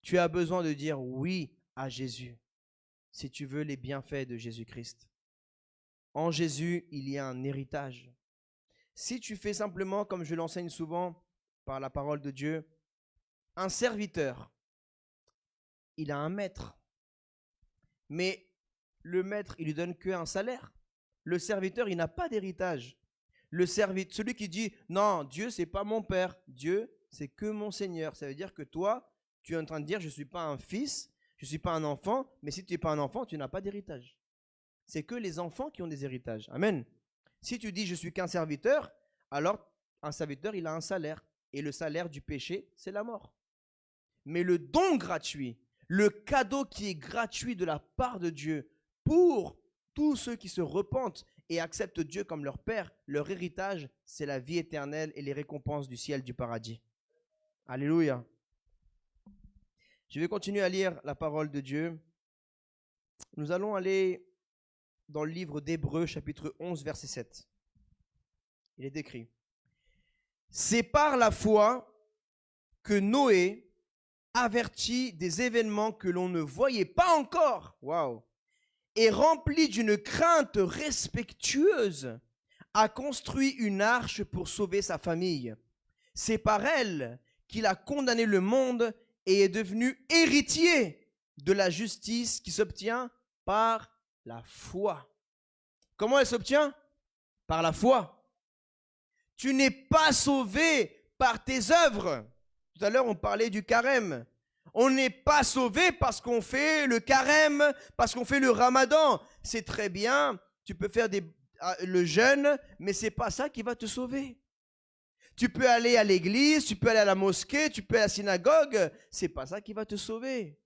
Tu as besoin de dire oui à Jésus si tu veux les bienfaits de Jésus-Christ. En Jésus, il y a un héritage. Si tu fais simplement, comme je l'enseigne souvent par la parole de Dieu, un serviteur, il a un maître. Mais le maître, il lui donne qu'un salaire. Le serviteur, il n'a pas d'héritage. Celui qui dit « Non, Dieu, c'est pas mon père. Dieu, c'est que mon Seigneur. » Ça veut dire que toi, tu es en train de dire « Je ne suis pas un fils, je ne suis pas un enfant. » Mais si tu n'es pas un enfant, tu n'as pas d'héritage. C'est que les enfants qui ont des héritages. Amen. Si tu dis « Je suis qu'un serviteur », alors un serviteur, il a un salaire. Et le salaire du péché, c'est la mort. Mais le don gratuit, le cadeau qui est gratuit de la part de Dieu pour tous ceux qui se repentent et acceptent Dieu comme leur Père, leur héritage, c'est la vie éternelle et les récompenses du ciel du paradis. Alléluia. Je vais continuer à lire la parole de Dieu. Nous allons aller dans le livre d'Hébreux, chapitre 11, verset 7. Il est écrit: c'est par la foi que Noé, averti des événements que l'on ne voyait pas encore, waouh, et rempli d'une crainte respectueuse, a construit une arche pour sauver sa famille. C'est par elle qu'il a condamné le monde et est devenu héritier de la justice qui s'obtient par la foi. Comment elle s'obtient? Par la foi. Tu n'es pas sauvé par tes œuvres. Tout à l'heure, on parlait du carême. On n'est pas sauvé parce qu'on fait le carême, parce qu'on fait le ramadan. C'est très bien, tu peux faire le jeûne, mais ce n'est pas ça qui va te sauver. Tu peux aller à l'église, tu peux aller à la mosquée, tu peux aller à la synagogue, ce n'est pas ça qui va te sauver.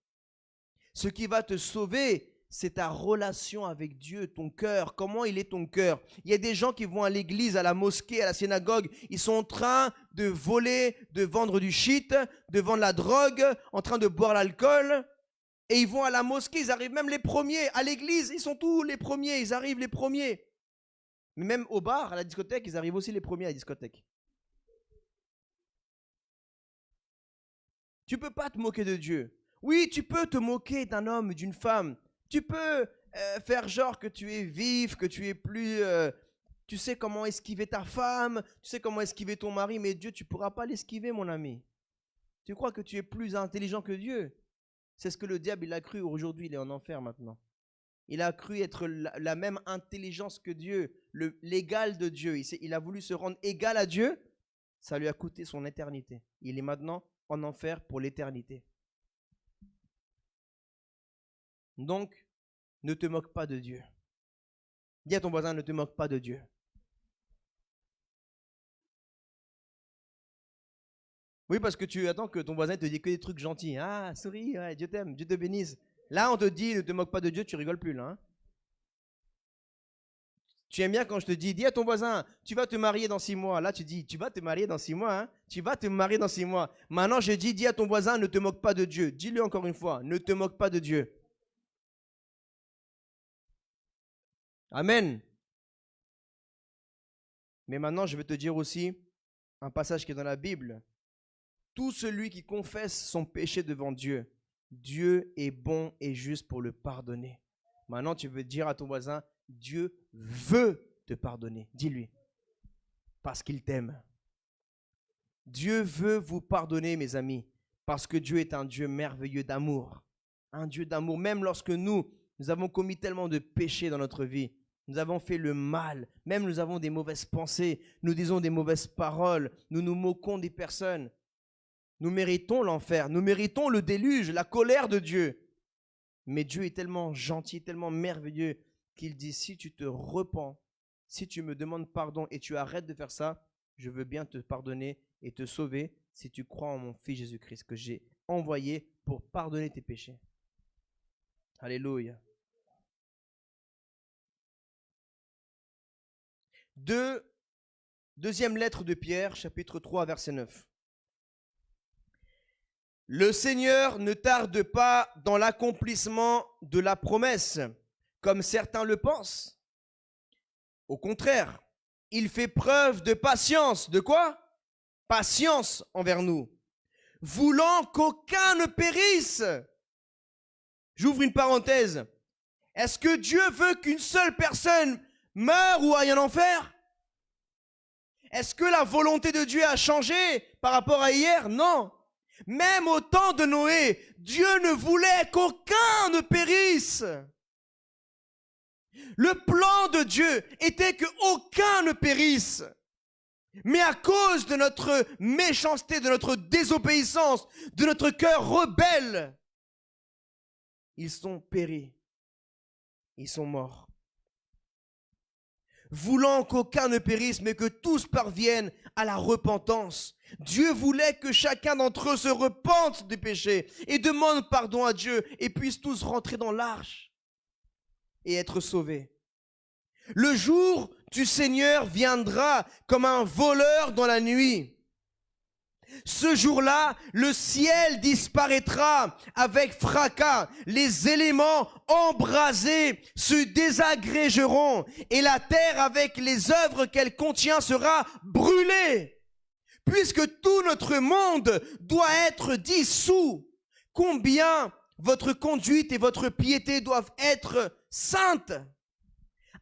Ce qui va te sauver, c'est ta relation avec Dieu, ton cœur. Comment il est ton cœur? Il y a des gens qui vont à l'église, à la mosquée, à la synagogue. Ils sont en train de voler, de vendre du shit, de vendre la drogue, en train de boire l'alcool. Et ils vont à la mosquée, ils arrivent même les premiers. À l'église, ils sont tous les premiers, ils arrivent les premiers. Mais même au bar, à la discothèque, ils arrivent aussi les premiers à la discothèque. Tu ne peux pas te moquer de Dieu. Oui, tu peux te moquer d'un homme, d'une femme. Tu peux faire genre que tu es vif, que tu es plus... tu sais comment esquiver ta femme, tu sais comment esquiver ton mari, mais Dieu, tu ne pourras pas l'esquiver, mon ami. Tu crois que tu es plus intelligent que Dieu? C'est ce que le diable, il a cru. Aujourd'hui, il est en enfer maintenant. Il a cru être la même intelligence que Dieu, l'égal de Dieu. Il a voulu se rendre égal à Dieu. Ça lui a coûté son éternité. Il est maintenant en enfer pour l'éternité. Donc, ne te moque pas de Dieu. Dis à ton voisin, ne te moque pas de Dieu. Oui, parce que tu attends que ton voisin te dise que des trucs gentils. Ah, souris, ouais, Dieu t'aime, Dieu te bénisse. Là, on te dit, ne te moque pas de Dieu, tu rigoles plus là. Hein? Tu aimes bien quand je te dis à ton voisin, tu vas te marier dans 6 mois. Là, tu dis, tu vas te marier dans 6 mois. Hein? Tu vas te marier dans 6 mois. Maintenant, je dis à ton voisin, ne te moque pas de Dieu. Dis-le encore une fois, ne te moque pas de Dieu. Amen. Mais maintenant, je vais te dire aussi un passage qui est dans la Bible. Tout celui qui confesse son péché devant Dieu, Dieu est bon et juste pour le pardonner. Maintenant, tu veux dire à ton voisin, Dieu veut te pardonner. Dis-lui, parce qu'il t'aime. Dieu veut vous pardonner, mes amis, parce que Dieu est un Dieu merveilleux d'amour. Un Dieu d'amour, même lorsque nous avons commis tellement de péchés dans notre vie. Nous avons fait le mal, même nous avons des mauvaises pensées, nous disons des mauvaises paroles, nous nous moquons des personnes. Nous méritons l'enfer, nous méritons le déluge, la colère de Dieu. Mais Dieu est tellement gentil, tellement merveilleux qu'il dit, si tu te repens, si tu me demandes pardon et tu arrêtes de faire ça, je veux bien te pardonner et te sauver si tu crois en mon Fils Jésus-Christ que j'ai envoyé pour pardonner tes péchés. Alléluia. Deuxième lettre de Pierre, chapitre 3, verset 9. Le Seigneur ne tarde pas dans l'accomplissement de la promesse, comme certains le pensent. Au contraire, il fait preuve de patience. De quoi? Patience envers nous, voulant qu'aucun ne périsse. J'ouvre une parenthèse. Est-ce que Dieu veut qu'une seule personne meure ou aille en enfer? Est-ce que la volonté de Dieu a changé par rapport à hier? Non. Même au temps de Noé, Dieu ne voulait qu'aucun ne périsse. Le plan de Dieu était qu'aucun ne périsse. Mais à cause de notre méchanceté, de notre désobéissance, de notre cœur rebelle, ils sont péris. Ils sont morts. Voulant qu'aucun ne périsse, mais que tous parviennent à la repentance. Dieu voulait que chacun d'entre eux se repente des péchés et demande pardon à Dieu et puissent tous rentrer dans l'arche et être sauvés. Le jour du Seigneur viendra comme un voleur dans la nuit. Ce jour-là, le ciel disparaîtra avec fracas, les éléments embrasés se désagrégeront et la terre avec les œuvres qu'elle contient sera brûlée. Puisque tout notre monde doit être dissous, combien votre conduite et votre piété doivent être saintes.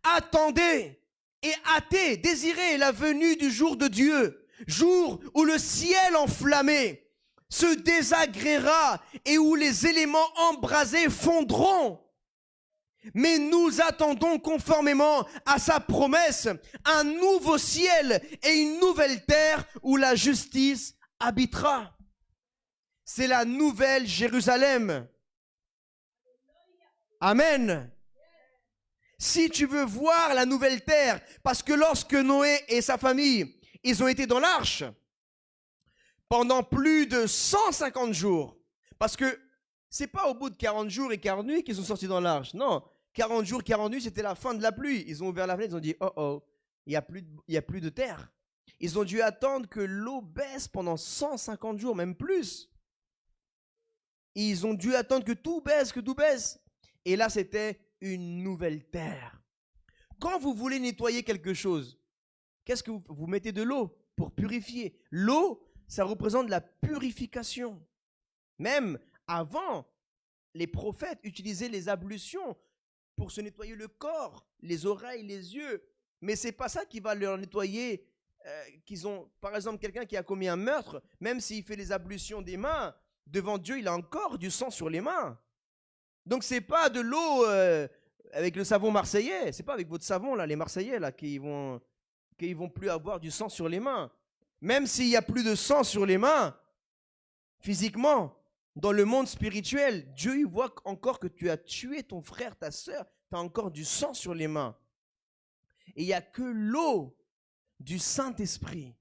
Attendez et hâtez, désirez la venue du jour de Dieu. Jour où le ciel enflammé se désagréera et où les éléments embrasés fondront. Mais nous attendons conformément à sa promesse un nouveau ciel et une nouvelle terre où la justice habitera. C'est la nouvelle Jérusalem. Amen. Si tu veux voir la nouvelle terre, parce que lorsque Noé et sa famille ils ont été dans l'arche pendant plus de 150 jours. Parce que C'est pas au bout de 40 jours et 40 nuits qu'ils sont sortis dans l'arche. Non, 40 jours, 40 nuits, c'était la fin de la pluie. Ils ont ouvert la fenêtre, ils ont dit, oh oh, il n'y a plus de terre. Ils ont dû attendre que l'eau baisse pendant 150 jours, même plus. Ils ont dû attendre que tout baisse, que tout baisse. Et là, c'était une nouvelle terre. Quand vous voulez nettoyer quelque chose, qu'est-ce que vous mettez de l'eau pour purifier? L'eau, ça représente la purification. Même avant, les prophètes utilisaient les ablutions pour se nettoyer le corps, les oreilles, les yeux. Mais ce n'est pas ça qui va leur nettoyer. Par exemple, quelqu'un qui a commis un meurtre, même s'il fait les ablutions des mains, devant Dieu, il a encore du sang sur les mains. Donc, ce n'est pas de l'eau avec le savon marseillais. Ce n'est pas avec votre savon, là, les Marseillais, là, qu'ils vont plus avoir du sang sur les mains. Même s'il n'y a plus de sang sur les mains, physiquement, dans le monde spirituel, Dieu il voit encore que tu as tué ton frère, ta soeur, tu as encore du sang sur les mains. Et il n'y a que l'eau du Saint-Esprit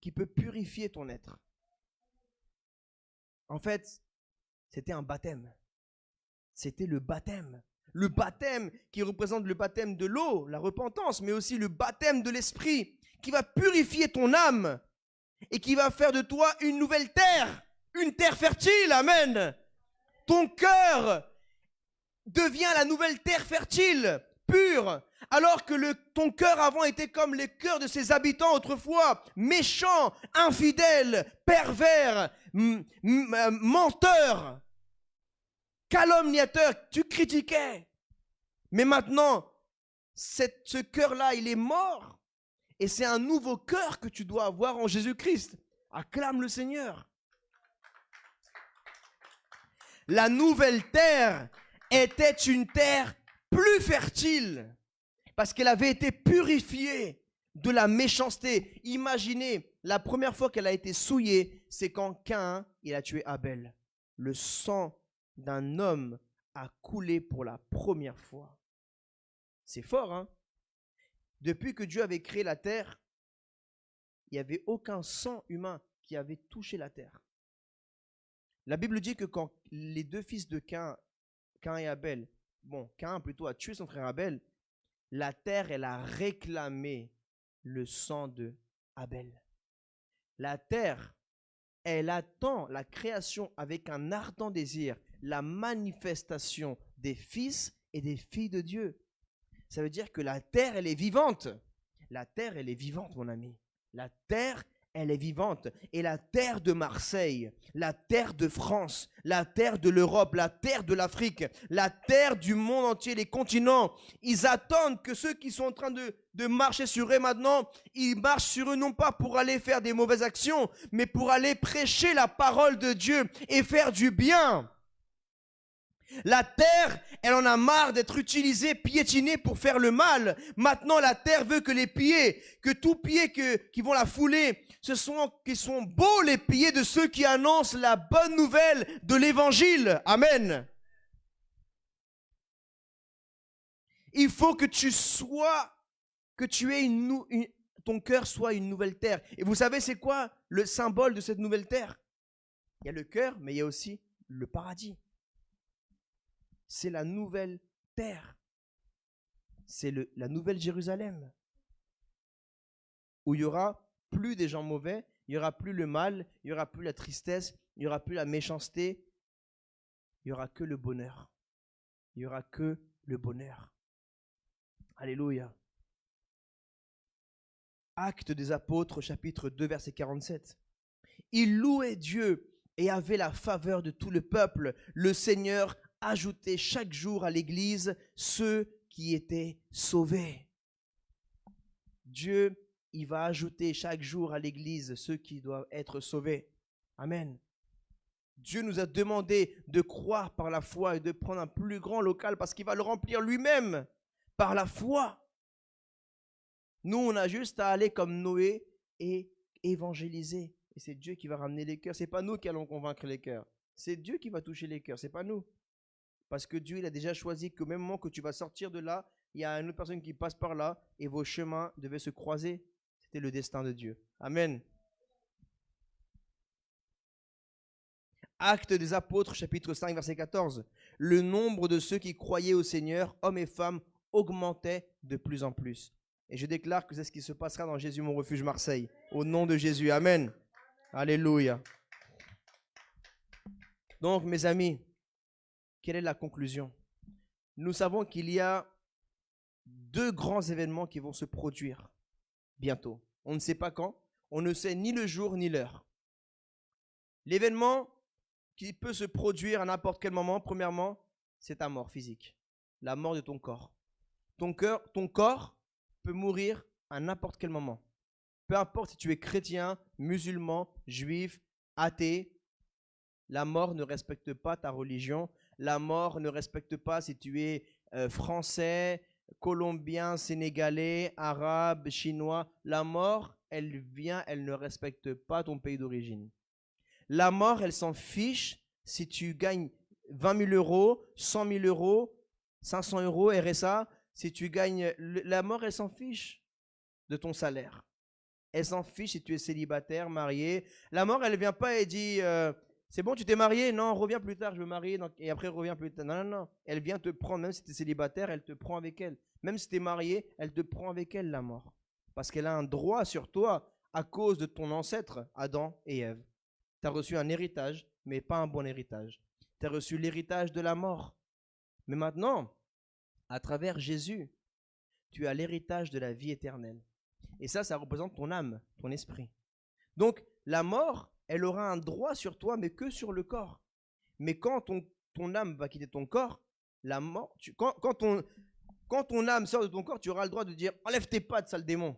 qui peut purifier ton être. En fait, c'était un baptême. C'était le baptême. Le baptême qui représente le baptême de l'eau, la repentance, mais aussi le baptême de l'Esprit qui va purifier ton âme et qui va faire de toi une nouvelle terre. Une terre fertile, amen. Ton cœur devient la nouvelle terre fertile, pure, alors que ton cœur avant était comme les cœurs de ses habitants autrefois, méchants, infidèles, pervers, menteurs, calomniateurs, tu critiquais. Mais maintenant, ce cœur-là, il est mort. Et c'est un nouveau cœur que tu dois avoir en Jésus-Christ. Acclame le Seigneur. La nouvelle terre était une terre plus fertile parce qu'elle avait été purifiée de la méchanceté. Imaginez, la première fois qu'elle a été souillée, c'est quand Caïn, il a tué Abel. Le sang d'un homme a coulé pour la première fois. C'est fort, hein? Depuis que Dieu avait créé la terre, il n'y avait aucun sang humain qui avait touché la terre. La Bible dit que quand les deux fils de Caïn et Abel, Caïn plutôt a tué son frère Abel, la terre, elle a réclamé le sang de Abel. La terre, elle attend la création avec un ardent désir, la manifestation des fils et des filles de Dieu. Ça veut dire que la terre, elle est vivante. La terre, elle est vivante, mon ami. La terre, elle est vivante. Et la terre de Marseille, la terre de France, la terre de l'Europe, la terre de l'Afrique, la terre du monde entier, les continents, ils attendent que ceux qui sont en train de marcher sur eux maintenant, ils marchent sur eux non pas pour aller faire des mauvaises actions, mais pour aller prêcher la parole de Dieu et faire du bien. La terre, elle en a marre d'être utilisée, piétinée pour faire le mal. Maintenant, la terre veut que les pieds, que tous pieds qui vont la fouler, qui sont beaux les pieds de ceux qui annoncent la bonne nouvelle de l'évangile. Amen. Il faut que ton cœur soit une nouvelle terre. Et vous savez, c'est quoi le symbole de cette nouvelle terre? Il y a le cœur, mais il y a aussi le paradis. C'est la nouvelle terre. C'est la nouvelle Jérusalem. Où il n'y aura plus des gens mauvais, il n'y aura plus le mal, il n'y aura plus la tristesse, il n'y aura plus la méchanceté. Il n'y aura que le bonheur. Il n'y aura que le bonheur. Alléluia. Actes des Apôtres, chapitre 2, verset 47. Ils louaient Dieu et avaient la faveur de tout le peuple. Le Seigneur ajoutait chaque jour à l'Église ceux qui étaient sauvés. Dieu, il va ajouter chaque jour à l'Église ceux qui doivent être sauvés. Amen. Dieu nous a demandé de croire par la foi et de prendre un plus grand local parce qu'il va le remplir lui-même par la foi. Nous, on a juste à aller comme Noé et évangéliser. Et c'est Dieu qui va ramener les cœurs. Ce n'est pas nous qui allons convaincre les cœurs. C'est Dieu qui va toucher les cœurs, ce n'est pas nous. Parce que Dieu, il a déjà choisi qu'au même moment que tu vas sortir de là, il y a une autre personne qui passe par là et vos chemins devaient se croiser. C'était le destin de Dieu. Amen. Actes des Apôtres, chapitre 5, verset 14. Le nombre de ceux qui croyaient au Seigneur, hommes et femmes, augmentait de plus en plus. Et je déclare que c'est ce qui se passera dans Jésus, mon refuge Marseille. Au nom de Jésus. Amen. Alléluia. Donc, mes amis, quelle est la conclusion? Nous savons qu'il y a deux grands événements qui vont se produire bientôt. On ne sait pas quand, on ne sait ni le jour ni l'heure. L'événement qui peut se produire à n'importe quel moment, premièrement, c'est ta mort physique, la mort de ton corps. Ton corps peut mourir à n'importe quel moment. Peu importe si tu es chrétien, musulman, juif, athée, la mort ne respecte pas ta religion. La mort ne respecte pas si tu es français, colombien, sénégalais, arabe, chinois. La mort, elle vient, elle ne respecte pas ton pays d'origine. La mort, elle s'en fiche si tu gagnes 20 000 euros, 100 000 euros, 500 euros, RSA. Si tu gagnes, la mort, elle s'en fiche de ton salaire. Elle s'en fiche si tu es célibataire, marié. La mort, elle ne vient pas et dit c'est bon, tu t'es marié? Non, reviens plus tard, je veux marier. Et après, reviens plus tard. Non, non, non. Elle vient te prendre, même si tu es célibataire, elle te prend avec elle. Même si tu es marié, elle te prend avec elle, la mort. Parce qu'elle a un droit sur toi à cause de ton ancêtre, Adam et Ève. Tu as reçu un héritage, mais pas un bon héritage. Tu as reçu l'héritage de la mort. Mais maintenant, à travers Jésus, tu as l'héritage de la vie éternelle. Et ça représente ton âme, ton esprit. Donc, la mort, elle aura un droit sur toi, mais que sur le corps. Mais quand ton âme va quitter ton corps, la mort, quand ton âme sort de ton corps, tu auras le droit de dire « Enlève tes pattes, sale démon !»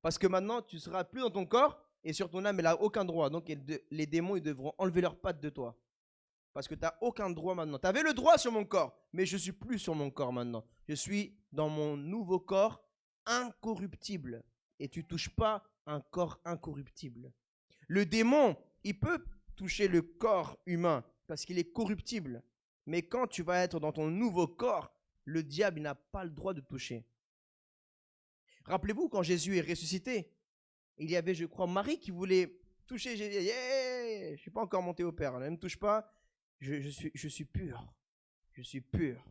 Parce que maintenant, tu ne seras plus dans ton corps et sur ton âme, elle n'a aucun droit. Donc, les démons, ils devront enlever leurs pattes de toi. Parce que tu n'as aucun droit maintenant. Tu avais le droit sur mon corps, mais je ne suis plus sur mon corps maintenant. Je suis dans mon nouveau corps incorruptible. Et tu ne touches pas un corps incorruptible. Le démon, il peut toucher le corps humain parce qu'il est corruptible. Mais quand tu vas être dans ton nouveau corps, le diable n'a pas le droit de toucher. Rappelez-vous, quand Jésus est ressuscité, il y avait, je crois, Marie qui voulait toucher Jésus. Yeah, je ne suis pas encore monté au Père, ne me touche pas, je suis pur. Je suis pur.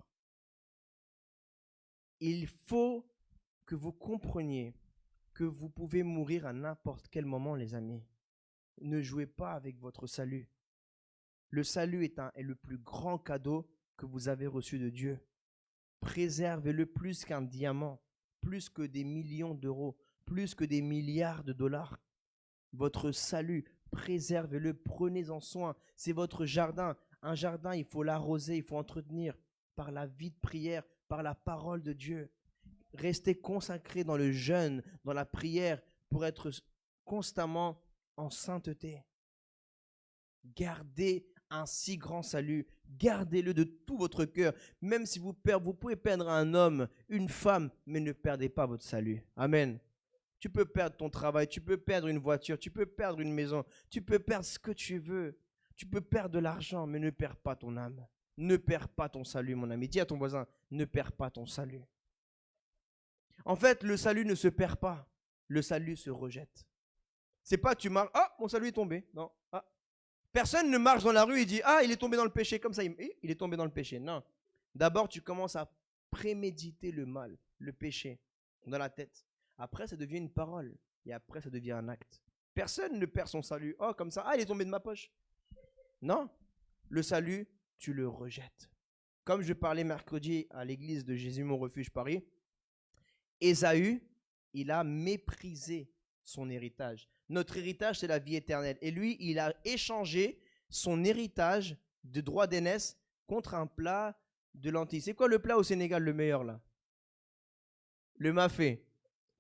Il faut que vous compreniez que vous pouvez mourir à n'importe quel moment, les amis. Ne jouez pas avec votre salut. Le salut est le plus grand cadeau que vous avez reçu de Dieu. Préservez-le plus qu'un diamant, plus que des millions d'euros, plus que des milliards de dollars. Votre salut, préservez-le, prenez-en soin. C'est votre jardin. Un jardin, il faut l'arroser, il faut entretenir par la vie de prière, par la parole de Dieu. Restez consacrés dans le jeûne, dans la prière, pour être constamment en sainteté. Gardez un si grand salut. Gardez-le de tout votre cœur. Même si vous pouvez perdre un homme, une femme, mais ne perdez pas votre salut. Amen. Tu peux perdre ton travail, tu peux perdre une voiture, tu peux perdre une maison, tu peux perdre ce que tu veux. Tu peux perdre de l'argent, mais ne perds pas ton âme. Ne perds pas ton salut, mon ami. Dis à ton voisin, ne perds pas ton salut. En fait, le salut ne se perd pas. Le salut se rejette. C'est pas tu marches, ah, mon salut est tombé. Non, ah. Personne ne marche dans la rue et dit, ah, il est tombé dans le péché. Comme ça, il est tombé dans le péché. Non. D'abord, tu commences à préméditer le mal, le péché, dans la tête. Après, ça devient une parole. Et après, ça devient un acte. Personne ne perd son salut. Oh, comme ça, ah, il est tombé de ma poche. Non. Le salut, tu le rejettes. Comme je parlais mercredi à l'église de Jésus, mon refuge Paris, Ésaü, il a méprisé son héritage. Notre héritage, c'est la vie éternelle. Et lui, il a échangé son héritage de droit d'aînesse contre un plat de lentilles. C'est quoi le plat au Sénégal le meilleur là? Le mafé.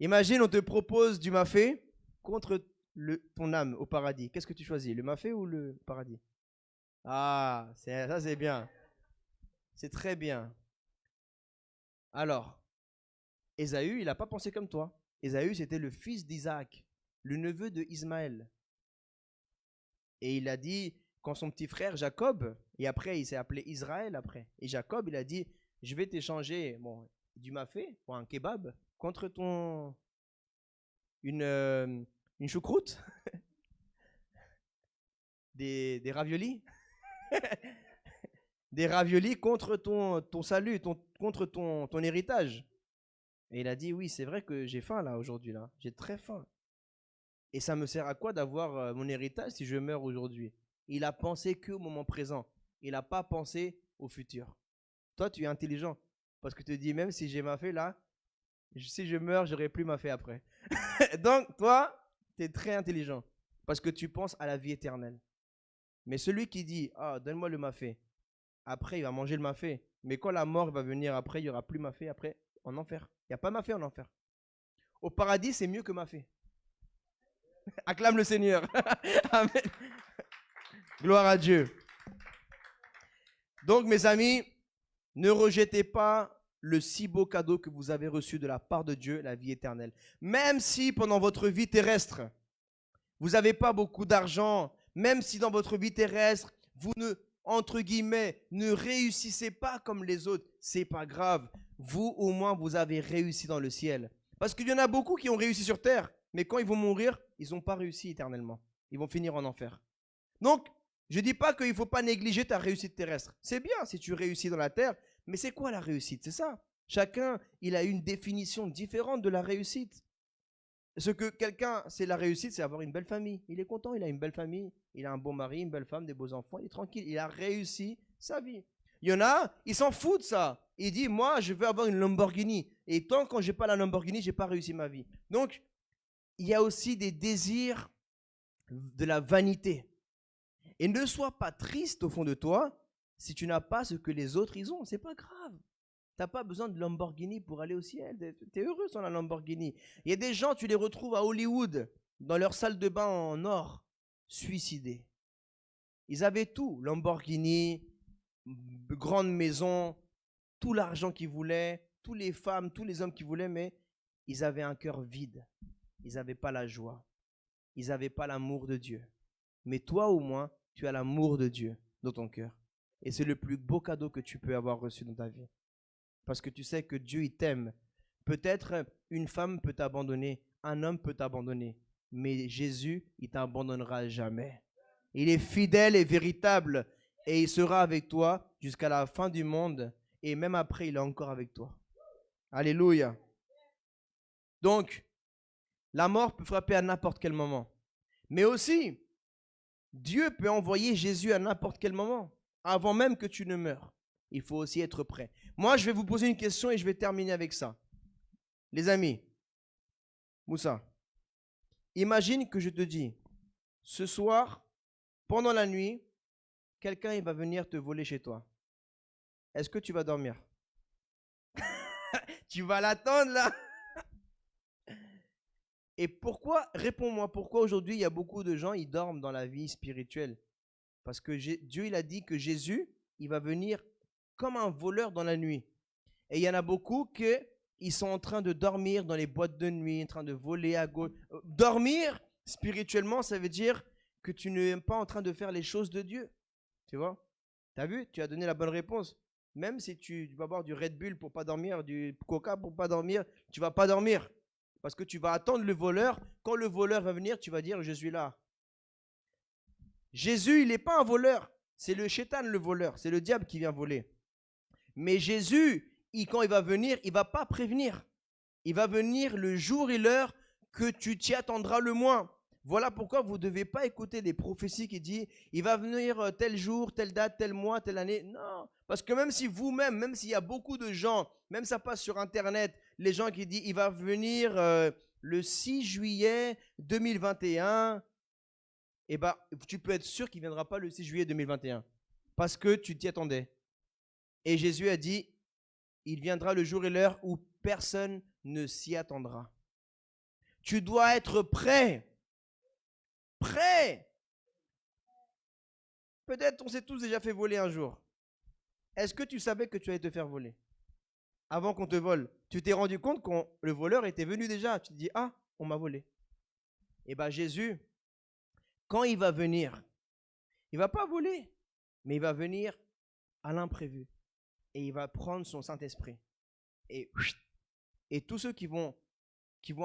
Imagine, on te propose du mafé contre ton âme au paradis. Qu'est-ce que tu choisis? Le mafé ou le paradis? Ah, ça c'est bien. C'est très bien. Alors, Ésaü, il n'a pas pensé comme toi. Ésaü, c'était le fils d'Isaac, le neveu de Ismaël. Et il a dit, quand son petit frère Jacob, et après il s'est appelé Israël après, et Jacob, il a dit, je vais t'échanger du mafé, ou un kebab, contre une choucroute, des raviolis. Des raviolis contre ton salut, contre ton héritage. Et il a dit, oui, c'est vrai que j'ai faim là aujourd'hui, là. J'ai très faim. Et ça me sert à quoi d'avoir mon héritage si je meurs aujourd'hui? Il a pensé qu'au moment présent. Il n'a pas pensé au futur. Toi, tu es intelligent. Parce que tu te dis, même si j'ai ma fée là, si je meurs, j'aurai plus ma fée après. Donc, toi, tu es très intelligent. Parce que tu penses à la vie éternelle. Mais celui qui dit, ah, donne-moi le mafé, après, il va manger le mafé. Mais quand la mort va venir après, il n'y aura plus mafé après en enfer. Il n'y a pas mafé en enfer. Au paradis, c'est mieux que mafé. Acclame le Seigneur. Amen. Gloire à Dieu. Donc, mes amis, ne rejetez pas le si beau cadeau que vous avez reçu de la part de Dieu, la vie éternelle. Même si pendant votre vie terrestre, vous n'avez pas beaucoup d'argent, même si dans votre vie terrestre, vous ne, entre guillemets, ne réussissez pas comme les autres, c'est pas grave. Vous, au moins, vous avez réussi dans le ciel. Parce qu'il y en a beaucoup qui ont réussi sur terre, mais quand ils vont mourir, ils n'ont pas réussi éternellement. Ils vont finir en enfer. Donc, je ne dis pas qu'il ne faut pas négliger ta réussite terrestre. C'est bien si tu réussis dans la terre, mais c'est quoi la réussite? C'est ça. Chacun, il a une définition différente de la réussite. Ce que quelqu'un, c'est la réussite, c'est avoir une belle famille. Il est content, il a une belle famille, il a un bon mari, une belle femme, des beaux enfants, il est tranquille, il a réussi sa vie. Il y en a, ils s'en foutent de ça. Il dit, moi, je veux avoir une Lamborghini. Et tant que je n'ai pas la Lamborghini, je n'ai pas réussi ma vie. Donc, il y a aussi des désirs de la vanité. Et ne sois pas triste au fond de toi si tu n'as pas ce que les autres ils ont. C'est pas grave. Tu n'as pas besoin de Lamborghini pour aller au ciel. Tu es heureux sans la Lamborghini. Il y a des gens, tu les retrouves à Hollywood, dans leur salle de bain en or, suicidés. Ils avaient tout. Lamborghini, grande maison, tout l'argent qu'ils voulaient, toutes les femmes, tous les hommes qu'ils voulaient, mais ils avaient un cœur vide. Ils n'avaient pas la joie. Ils n'avaient pas l'amour de Dieu. Mais toi, au moins, tu as l'amour de Dieu dans ton cœur. Et c'est le plus beau cadeau que tu peux avoir reçu dans ta vie. Parce que tu sais que Dieu, il t'aime. Peut-être une femme peut t'abandonner, un homme peut t'abandonner. Mais Jésus, il t'abandonnera jamais. Il est fidèle et véritable. Et il sera avec toi jusqu'à la fin du monde. Et même après, il est encore avec toi. Alléluia. Donc, la mort peut frapper à n'importe quel moment. Mais aussi, Dieu peut envoyer Jésus à n'importe quel moment, avant même que tu ne meurs. Il faut aussi être prêt. Moi, je vais vous poser une question et je vais terminer avec ça. Les amis, Moussa, imagine que je te dis, ce soir, pendant la nuit, quelqu'un il va venir te voler chez toi. Est-ce que tu vas dormir? Tu vas l'attendre là? Et pourquoi, réponds-moi, pourquoi aujourd'hui il y a beaucoup de gens, ils dorment dans la vie spirituelle? Parce que Dieu, il a dit que Jésus, il va venir comme un voleur dans la nuit. Et il y en a beaucoup qui sont en train de dormir dans les boîtes de nuit, en train de voler à gauche. Dormir, spirituellement, ça veut dire que tu n'es pas en train de faire les choses de Dieu. Tu vois? Tu as vu? Tu as donné la bonne réponse. Même si tu vas boire du Red Bull pour pas dormir, du Coca pour pas dormir, tu vas pas dormir. Parce que tu vas attendre le voleur. Quand le voleur va venir, tu vas dire, je suis là. Jésus, il n'est pas un voleur. C'est le Shaitan, le voleur. C'est le diable qui vient voler. Mais Jésus, quand il va venir, il ne va pas prévenir. Il va venir le jour et l'heure que tu t'y attendras le moins. Voilà pourquoi vous ne devez pas écouter des prophéties qui disent il va venir tel jour, telle date, tel mois, telle année. Non, parce que même si vous-même, même s'il y a beaucoup de gens, même ça passe sur Internet, les gens qui disent il va venir le 6 juillet 2021, eh ben, tu peux être sûr qu'il ne viendra pas le 6 juillet 2021 parce que tu t'y attendais. Et Jésus a dit, il viendra le jour et l'heure où personne ne s'y attendra. Tu dois être prêt. Prêt. Peut-être on s'est tous déjà fait voler un jour. Est-ce que tu savais que tu allais te faire voler? Avant qu'on te vole, tu t'es rendu compte que le voleur était venu déjà. Tu te dis, ah, on m'a volé. Eh bien Jésus, quand il va venir, il ne va pas voler, mais il va venir à l'imprévu. Et il va prendre son Saint-Esprit. Et tous ceux qui vont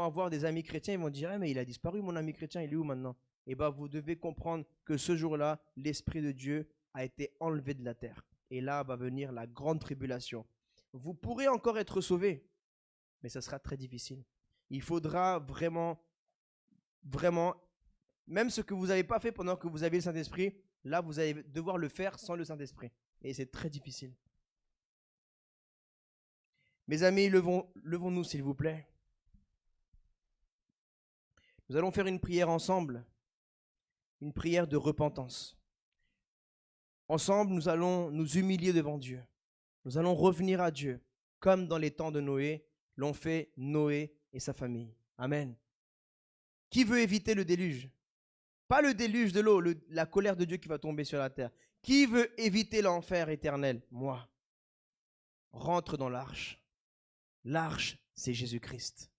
avoir des amis chrétiens, ils vont dire, ah, mais il a disparu mon ami chrétien, il est où maintenant? Eh bien, vous devez comprendre que ce jour-là, l'Esprit de Dieu a été enlevé de la terre. Et là va venir la grande tribulation. Vous pourrez encore être sauvés, mais ça sera très difficile. Il faudra vraiment, même ce que vous n'avez pas fait pendant que vous aviez le Saint-Esprit, là, vous allez devoir le faire sans le Saint-Esprit. Et c'est très difficile. Mes amis, levons-nous, s'il vous plaît. Nous allons faire une prière ensemble, une prière de repentance. Ensemble, nous allons nous humilier devant Dieu. Nous allons revenir à Dieu, comme dans les temps de Noé, l'ont fait Noé et sa famille. Amen. Qui veut éviter le déluge? Pas le déluge de l'eau, la colère de Dieu qui va tomber sur la terre. Qui veut éviter l'enfer éternel? Moi. Rentre dans l'arche. L'arche, c'est Jésus-Christ.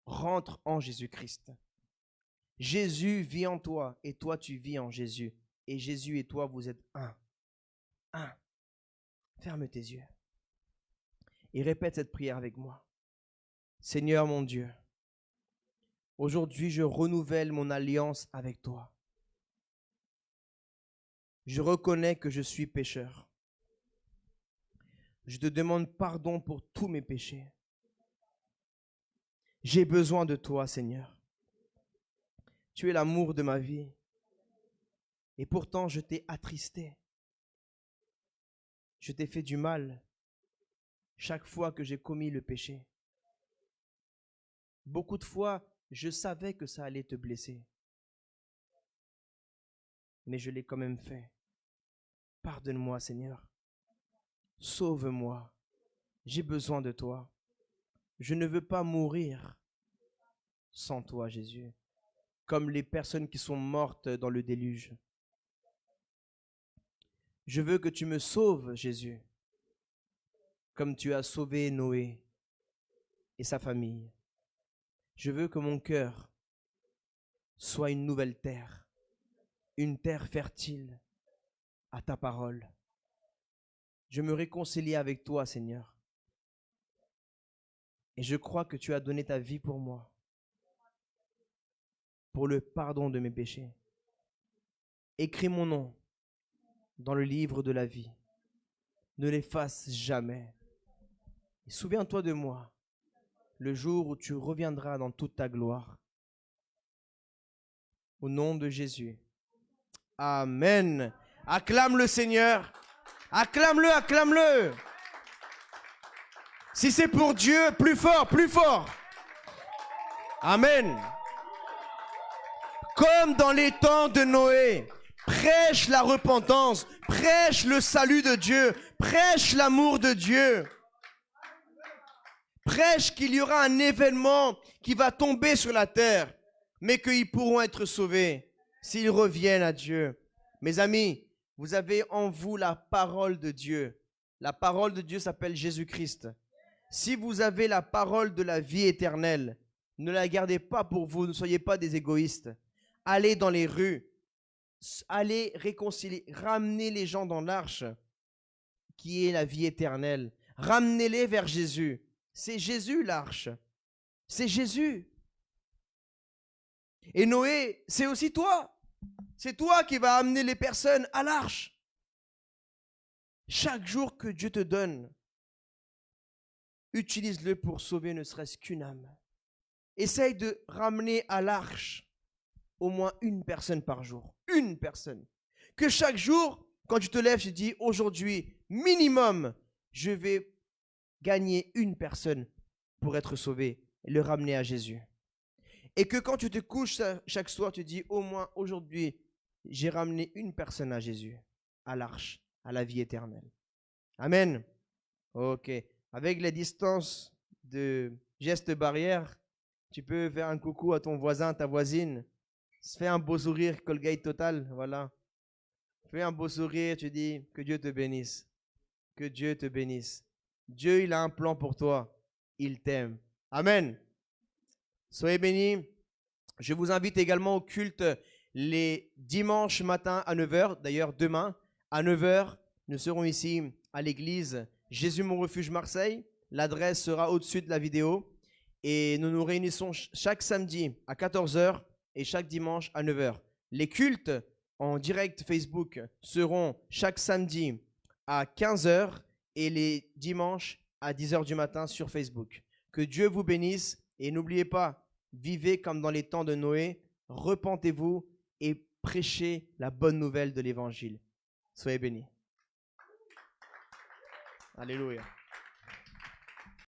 Rentre en Jésus-Christ. Jésus vit en toi et toi tu vis en Jésus. Et Jésus et toi, vous êtes un. Un. Ferme tes yeux. Et répète cette prière avec moi. Seigneur mon Dieu, aujourd'hui je renouvelle mon alliance avec toi. Je reconnais que je suis pécheur. Je te demande pardon pour tous mes péchés. J'ai besoin de toi, Seigneur. Tu es l'amour de ma vie. Et pourtant, je t'ai attristé. Je t'ai fait du mal chaque fois que j'ai commis le péché. Beaucoup de fois, je savais que ça allait te blesser. Mais je l'ai quand même fait. Pardonne-moi, Seigneur. Sauve-moi. J'ai besoin de toi. Je ne veux pas mourir sans toi, Jésus, comme les personnes qui sont mortes dans le déluge. Je veux que tu me sauves, Jésus, comme tu as sauvé Noé et sa famille. Je veux que mon cœur soit une nouvelle terre, une terre fertile à ta parole. Je me réconcilie avec toi, Seigneur. Et je crois que tu as donné ta vie pour moi, pour le pardon de mes péchés. Écris mon nom dans le livre de la vie. Ne l'efface jamais. Et souviens-toi de moi le jour où tu reviendras dans toute ta gloire. Au nom de Jésus. Amen. Acclame le Seigneur. Acclame-le, acclame-le. Si c'est pour Dieu, plus fort, plus fort. Amen. Comme dans les temps de Noé, prêche la repentance, prêche le salut de Dieu, prêche l'amour de Dieu. Prêche qu'il y aura un événement qui va tomber sur la terre, mais qu'ils pourront être sauvés s'ils reviennent à Dieu. Mes amis, vous avez en vous la parole de Dieu. La parole de Dieu s'appelle Jésus-Christ. Si vous avez la parole de la vie éternelle, ne la gardez pas pour vous, ne soyez pas des égoïstes. Allez dans les rues, allez réconcilier, ramenez les gens dans l'arche qui est la vie éternelle. Ramenez-les vers Jésus. C'est Jésus l'arche. C'est Jésus. Et Noé, c'est aussi toi. C'est toi qui vas amener les personnes à l'arche. Chaque jour que Dieu te donne, utilise-le pour sauver ne serait-ce qu'une âme. Essaye de ramener à l'arche au moins une personne par jour. Une personne. Que chaque jour, quand tu te lèves, tu te dis, aujourd'hui, minimum, je vais gagner une personne pour être sauvé et le ramener à Jésus. Et que quand tu te couches chaque soir, tu dis, au moins aujourd'hui, j'ai ramené une personne à Jésus, à l'arche, à la vie éternelle. Amen. Ok. Avec les distances de gestes barrières, tu peux faire un coucou à ton voisin, ta voisine. Fais un beau sourire, Colgate total, voilà. Fais un beau sourire, tu dis que Dieu te bénisse. Que Dieu te bénisse. Dieu, il a un plan pour toi. Il t'aime. Amen. Soyez bénis. Je vous invite également au culte les dimanches matins à 9 h. D'ailleurs, demain, à 9 h, nous serons ici à l'église Jésus mon refuge Marseille. L'adresse sera au-dessus de la vidéo. Et nous nous réunissons chaque samedi à 14 h et chaque dimanche à 9 h. Les cultes en direct Facebook seront chaque samedi à 15 heures et les dimanches à 10 heures du matin sur Facebook. Que Dieu vous bénisse et n'oubliez pas, vivez comme dans les temps de Noé, repentez-vous et prêchez la bonne nouvelle de l'Évangile. Soyez bénis. Alléluia.